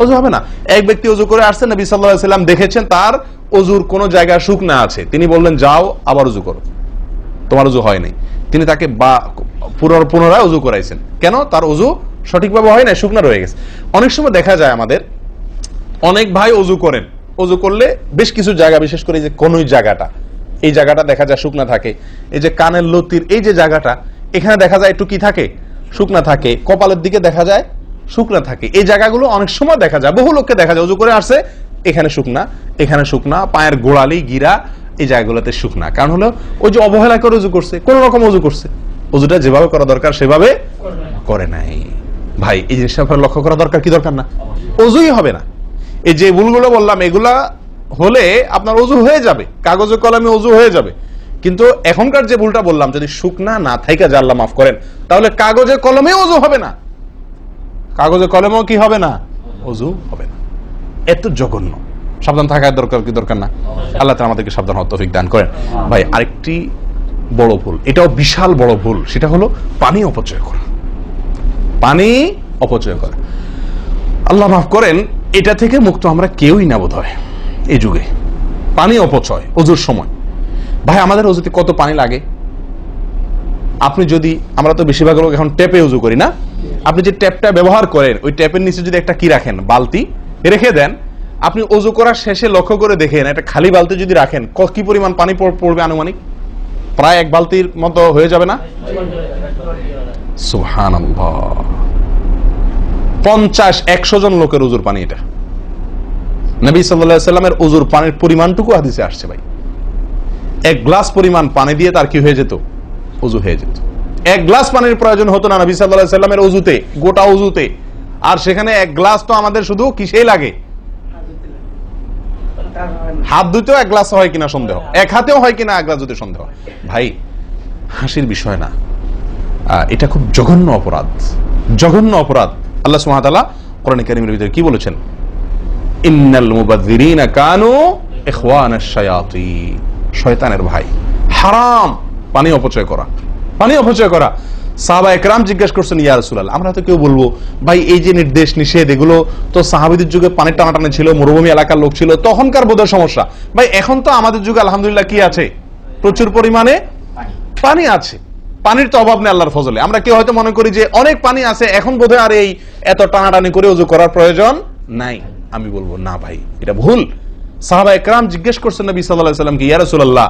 ওযু হবে না। এক ব্যক্তি ওযু করে আসছেন, নবী সাল্লাল্লাহু আলাইহি ওয়াসাল্লাম দেখেছেন তার ওযুর কোন জায়গায় শুকনা আছে, তিনি বললেন যাও আবার ওযু করো, তোমার ওযু হয় নাই। তিনি তাকে পুনরায় ওযু করাইছেন। কেন? তার ওযু সঠিকভাবে হয় না, শুকনা রয়ে গেছে। অনেক সময় দেখা যায় আমাদের অনেক ভাই ওযু করেন, ওযু করলে বেশ কিছু জায়গা, বিশেষ করে যে কোন জায়গাটা, এই জায়গাটা দেখা যায় শুকনা থাকে। এই যে কানের লতির এই যে জায়গাটা, এখানে দেখা যায় একটু কি থাকে, শুকনা থাকে, কপালের দিকে দেখা যায় শুকনা থাকে। এই জায়গাগুলো অনেক সময় দেখা যায়, বহু লোককে দেখা যায় উজু করে আসছে এখানে শুকনা, এখানে শুকনা, পায়ের গোড়ালি গিরা এই জায়গাগুলোতে শুকনা। কারণ হলো ওই যে অবহেলা করে উজু করছে, কোন রকম উজু করছে, উজুটা যেভাবে করা দরকার সেভাবে করে নাই। ভাই এই জিনিসটা লক্ষ্য করা দরকার, কি দরকার না? উজুই হবে না। এই যে ভুলগুলো বললাম এগুলা হলে আপনার উজু হয়ে যাবে, কাগজে কলমে উজু হয়ে যাবে। কিন্তু এখনকার যে ভুলটা বললাম, যদি শুকনা না থাইকা যে আল্লাহ মাফ করেন, তাহলে কাগজে কলমে উজু হবে না, কাগজে কলমেও কি হবে না, উজু হবে না। এত জঘন্য, সাবধান থাকার দরকার, কি দরকার না? আল্লাহ তাআলা আমাদেরকে সাবধান হওয়ার তৌফিক দান করেন। ভাই আরেকটি বড় ভুল, এটাও বিশাল বড় ভুল, সেটা হলো পানি অপচয় করা। পানি অপচয় করা, আল্লাহ মাফ করেন, এটা থেকে মুক্ত আমরা কেউই না বোধ হয় এই যুগে। পানি অপচয় ওযুর সময়, ভাই আমাদের ওযুতে কত পানি লাগে। আপনি যদি, আমরা তো বেশিরভাগ লোক এখন ট্যাপে উজু করি না, আপনি যে ট্যাপটা ব্যবহার করেন ওই ট্যাপের নিচে যদি একটা কি রাখেন, বালতি রেখে দেন, আপনি ওযু করার শেষে লক্ষ্য করে দেখেন একটা খালি বালতি যদি রাখেন কি পরিমাণ পানি পড়বে আনুমানিক? প্রায় এক বালতির মতো হয়ে যাবে না? সুবহানাল্লাহ, 50-100 জন লোকের ওযুর পানি এটা। নবী সাল্লাল্লাহু আলাইহি সাল্লামের ওযুর পানির পরিমাণটুকু হাদিসে আসছে ভাই। এক গ্লাস পরিমাণ পানি দিয়ে তার কি হয়ে যেত, ওযু হয়ে যেত। এক গ্লাস পানির প্রয়োজন হতো না নবী সাল্লাল্লাহু আলাইহি সাল্লামের ওযুতে, গোটা ওযুতে। আর সেখানে এক গ্লাস তো আমাদের শুধু কিসেই লাগে, হাত ধুতেও এক গ্লাস হয় কিনা সন্দেহ, এক হাতেও হয় কিনা এক গ্লাস ধুতে সন্দেহ। ভাই হাসির বিষয় না, এটা খুব জঘন্য অপরাধ, জঘন্য অপরাধ। আল্লাহ সুবহানাহু ওয়া তাআলা কোরআনে কারীমের ভিতরে কি বলেছেন? ইন্নাল মুবাযযিরিনা কানু ইখওয়ানাশ শায়াতিন, শয়তানের ভাই। হারাম পানি অপচয় করা, পানি অপচয় করা। সাহাবা একরাম জিজ্ঞেস করছেন, ইয়া রাসূলুল্লাহ, আমরা তো কেউ বলবো ভাই এই যে নির্দেশ নিষেধ এগুলো তো সাহাবীদের যুগে পানি টানাটানি ছিল, মরুভূমি এলাকার লোক ছিল, তখনকার বোধহয় সমস্যা। ভাই এখন তো আমাদের যুগে আলহামদুলিল্লাহ কি আছে, প্রচুর পরিমাণে পানি আছে, পানির তো অভাব নেই আল্লাহর ফজলে। আমরা কেউ হয়তো মনে করি যে অনেক পানি আছে, এখন বোধহয় আর এই এত টানাটানি করে ওযু করার প্রয়োজন নাই। আমি বলবো না ভাই, এটা ভুল। সাহাবা একরাম জিজ্ঞেস করছেন নবী সাল্লাল্লাহু আলাইহি ওয়াসাল্লামকে, ইয়া রাসূলুল্লাহ,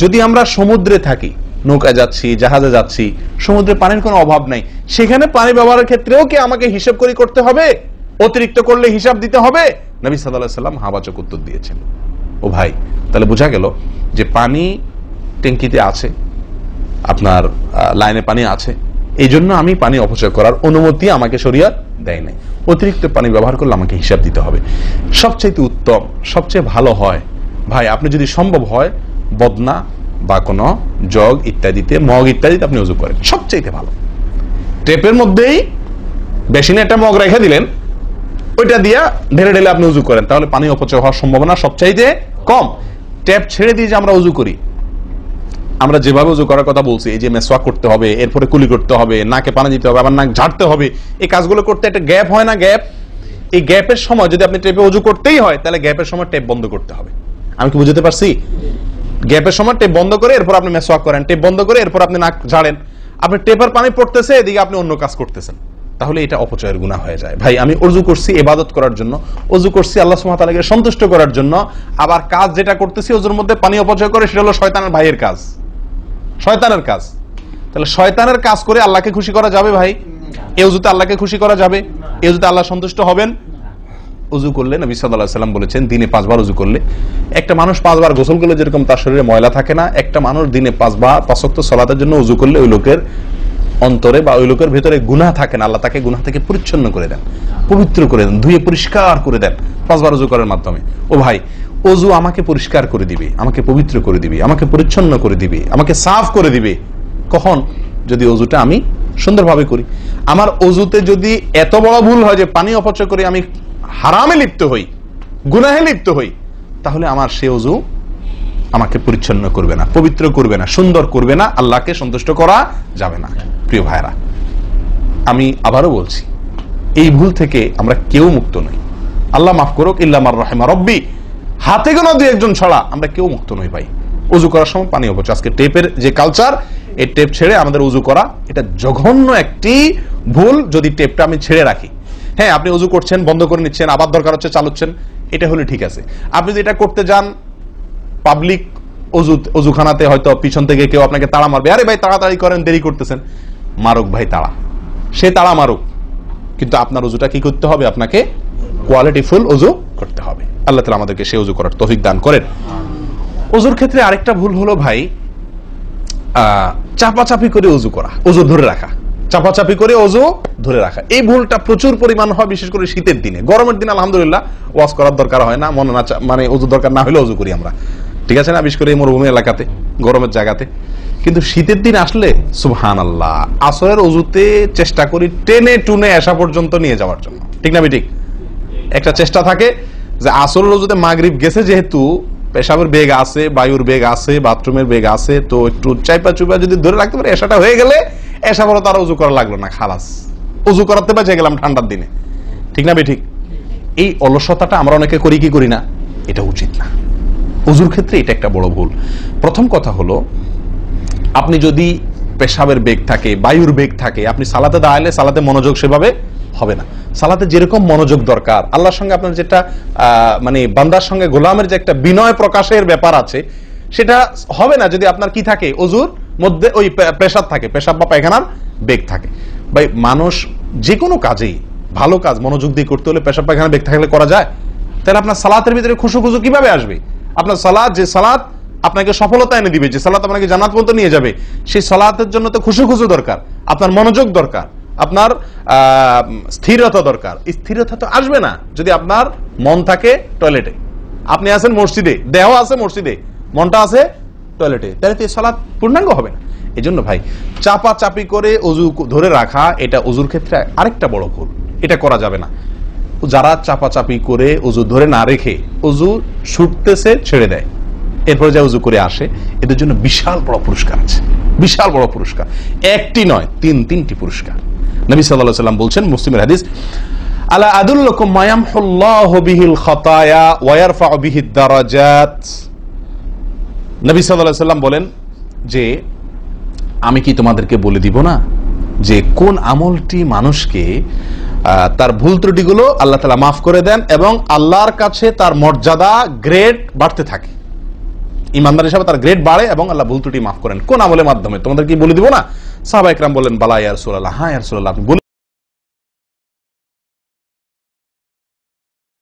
যদি আমরা সমুদ্রে থাকি, নৌকায় যাচ্ছি, জাহাজে যাচ্ছি, সমুদ্রে পানির কোনো অভাব নাই, সেখানে পানি ব্যবহারের ক্ষেত্রেও কি আমাকে হিসাব করে করতে হবে? অতিরিক্ত করলে হিসাব দিতে হবে? নবী সাল্লাল্লাহু আলাইহি ওয়াসাল্লাম হাবাচক উত্তর দিয়েছেন। ও ভাই, তাহলে বোঝা গেল যে পানি ট্যাঙ্কিতে আছে, আপনার লাইনে পানি আছে, এই জন্য আমি পানি অপচয় করার অনুমতি আমাকে শরীয়ত দেয় নাই। অতিরিক্ত পানি ব্যবহার করলে আমাকে হিসাব দিতে হবে। সবচেয়ে উত্তম, সবচেয়ে ভালো হয় ভাই, আপনি যদি সম্ভব হয় বদনা বা কোনো জগ ইত্যাদিতে, মগ ইত্যাদিতে আপনি ওযু করেন, সবচেয়ে ভালো। টেপের মধ্যেই বেসিনে একটা মগ রেখে দিলেন, ওইটা দিয়া ঢেলে ঢেলে আপনি ওযু করেন, তাহলে পানি অপচয় হওয়ার সম্ভাবনা সবচাইতে কম। ট্যাপ ছেড়ে দিয়ে যে আমরা ওযু করি, আমরা যেভাবে ওযু করার কথা বলছি, এই যে মেসওয়াক করতে হবে, এরপরে কুলি করতে হবে, নাকে পানি দিতে হবে, আবার নাক ঝাড়তে হবে, এই কাজগুলো করতে একটা গ্যাপ হয় না, গ্যাপ। এই গ্যাপের সময় যদি আপনি টেপে ওযু করতেই হয়, তাহলে গ্যাপের সময় টেপ বন্ধ করতে হবে। আমি কি বুঝতে পারছি? গ্যাপের সময় টেপ বন্ধ করে এরপর আপনি মেসওয়াক করেন, টেপ বন্ধ করে এরপর আপনি নাক ঝাড়েন। আপনি টেপের পানি পড়তেছে, এদিকে আপনি অন্য কাজ করতেছেন, তাহলে এটা অপচয়ের গুনাহ হয়ে যায়। ভাই আমি ওযু করছি ইবাদত করার জন্য, ওযু করছি আল্লাহ সুবহানাহু ওয়া তাআলাকে সন্তুষ্ট করার জন্য, আবার কাজ যেটা করতেছি ওযুর মধ্যে পানি অপচয় করে, সেটা হলো শয়তানের ভাইয়ের কাজ, শয়তানের কাজ। তাহলে শয়তানের কাজ করে আল্লাহকে খুশি করা যাবে ভাই? এই ওযুতে আল্লাহকে খুশি করা যাবে? এই ওযুতে আল্লাহ সন্তুষ্ট হবেন? ওযু করলে নবী সাল্লাল্লাহু আলাইহি ওয়াসাল্লাম বলেছেন, দিনে 5 বার ওযু করলে, একটা মানুষ 5 বার গোসল করলে যেরকম তার শরীরে ময়লা থাকে না, একটা মানুষ দিনে 5 বার 5 ওয়াক্ত সালাতের জন্য ওযু করলে ওই লোকের অন্তরে বা ওই লোকের ভিতরে গুনাহ থাকে না, আল্লাহ তাকে গুনাহ থেকে পরিচ্ছন্ন করে দেন, পবিত্র করে দেন, ধুয়ে পরিষ্কার করে দেন 5 বার ওযু করার মাধ্যমে। ও ভাই, ওযু আমাকে পরিষ্কার করে দিবে, আমাকে পবিত্র করে দিবে, আমাকে পরিচ্ছন্ন করে দিবে, আমাকে সাফ করে দিবে। কখন? যদি ওযুটা আমি সুন্দরভাবে করি। আমার ওযুতে যদি এত বড় ভুল হয় যে পানি অপচয় করে আমি হারামে লিপ্ত হই, গুনাহে লিপ্ত হই, তাহলে আমার সে ওযু আমাকে পরিচ্ছন্ন করবে না, পবিত্র করবে না, সুন্দর করবে না, আল্লাহকে সন্তুষ্ট করা যাবে না। প্রিয় ভাইরা, আমি আবারও বলছি, এই ভুল থেকে আমরা কেউ মুক্ত নই। আল্লাহ মাফ করুক, ইল্লা মান রাহিমা রব্বি, হাতে গোনা 2-1 ছাড়া আমরা কেউ মুক্ত নই ভাই। ওযু করার সময় পানি অপচয়, আজকে টেপের যে কালচার, এই টেপ ছেড়ে আমাদের ওযু করা, এটা জঘন্য একটি ভুল। যদি টেপটা আমি ছেড়ে রাখি, হ্যাঁ আপনি ওযু করছেন, বন্ধ করে নিচ্ছেন, আবার দরকার হচ্ছে চালাচ্ছেন, এটা হলে ঠিক আছে। আপনি যদি এটা করতে যান পাবলিক অজুখানাতে হয়তো পিছন থেকে কেউ আপনাকে তাড়া মারবে, আরে ভাই তাড়াতাড়ি করেন, দেরি করতেছেন, মারুক ভাই তাড়া, সে তাড়া মারুক, কিন্তু আপনার অজুটা কি করতে হবে? আপনাকে কোয়ালিটিফুল অজু করতে হবে। আল্লাহ তাআলা আমাদেরকে সেই অজু করার তৌফিক দান করেন। অজুর ক্ষেত্রে আরেকটা ভুল হলো ভাই, চাপাচাপি করে অজু করা, অজু ধরে রাখা, চাপাচাপি করে অজু ধরে রাখা, এই ভুলটা প্রচুর পরিমাণ হয়, বিশেষ করে শীতের দিনে। গরমের দিন আলহামদুলিল্লাহ ওয়াজ করার দরকার হয় না, মনে না মানে অজু দরকার না হলে অজু করি আমরা, ঠিক আছে না, বিশেষ করে এই মরুভূমি এলাকাতে, গরমের জায়গাতে। কিন্তু শীতের দিন আসলে সুবহানাল্লাহ, আসরের অজুতে চেষ্টা করি টেনে টুনে আসা পর্যন্ত নিয়ে যাওয়ার জন্য, ঠিক না ঠিক? একটা চেষ্টা থাকে যে আসরের অজুতে মাগরিব গেছে, যেহেতু পেশাবের বেগ আছে, বায়ুর বেগ আছে, বাথরুমের বেগ আছে, তো একটু চাইপা চুপা যদি ধরে রাখতে পারে, এসাটা হয়ে গেলে এসা বলো তার অজু করা লাগলো না, খালাস, অজু করাতে বেঁচে গেলাম ঠান্ডার দিনে, ঠিক না ঠিক? এই অলসতাটা আমরা অনেকে করি কি করি না? এটা উচিত না। অজুর ক্ষেত্রে এটা একটা বড় ভুল। প্রথম কথা হলো, আপনি যদি পেশাবের বেগ থাকে, বায়ুর বেগ থাকে, আপনি সালাতে দাঁড়ালে সালাতে মনোযোগ সেভাবে হবে না। সালাতে যেরকম মনোযোগ দরকার, আল্লাহর সঙ্গে আপনার যেটা মানে বান্দার সঙ্গে গোলামের যে একটা বিনয় প্রকাশের ব্যাপার আছে, সেটা হবে না যদি আপনার কি থাকে, অজুর মধ্যে ওই প্রেসার থাকে, পেশাব বা পায়খানার বেগ থাকে। ভাই মানুষ যে কোনো কাজেই, ভালো কাজ মনোযোগ দিয়ে করতে হলে পেশাব পায়খানার বেগ থাকলে করা যায়? তাহলে আপনার সালাতের ভিতরে খুশু খুশু কিভাবে আসবে? আপনার সালাত, যে সালাত আপনাকে সফলতা এনে দিবে, যে সালাত আপনাকে জান্নাত পর্যন্ত নিয়ে যাবে, সেই সালাতের জন্য তো খুশু খুশু দরকার, আপনার মনোযোগ দরকার, আপনার স্থিরতা দরকার। স্থিরতা তো আসবে না যদি আপনার মন থাকে টয়লেটে। আপনি আছেন মসজিদে, দেহ আছে মসজিদে, মনটা আছে টয়লেটে, তাহলে তো সালাত পূর্ণাঙ্গ হবে না। এই জন্য ভাই চাপা চাপি করে অজু ধরে রাখা, এটা অজুর ক্ষেত্রে আরেকটা বড় ভুল, এটা করা যাবে না। যারা চাপাচাপি করে অজু ধরে না রেখে অজু ছুটতেছে, ছেড়ে দেয়, এরপরে যা উজু করে আসে, এদের জন্য বিশাল বড় পুরস্কার আছে, বিশাল বড় পুরস্কার, একটি নয়, তিনটি পুরস্কার। নবী সাল্লাল্লাহু আলাইহি ওয়াসাল্লাম বলছেন, মুসলিমের হাদিস, আলা আদুল্লুকুম মা ইয়ামহুল্লাহু বিহিল খাতায়া ওয়া ইয়ারফাউ বিহিদ দারাজাত। নবী সাল্লাল্লাহু আলাইহি ওয়াসাল্লাম বলেন যে, আমি কি তোমাদেরকে বলে দিব না যে কোন আমলটি মানুষকে তার ভুল ত্রুটিগুলো আল্লাহ তাআলা মাফ করে দেন এবং আল্লাহর কাছে তার মর্যাদা, গ্রেড বাড়তে থাকে, ইমানদার হিসাবে তার গ্রেড বাড়ে এবং আল্লাহ ভুল ত্রুটি মাফ করেন। কোন আমলের মাধ্যমে? তোমাদের কি বলে দিব না? সাহাবা ইকরাম বলেন, বালা ইয়া রাসূলুল্লাহ, হ্যাঁ ইয়া রাসূলুল্লাহ, আপনি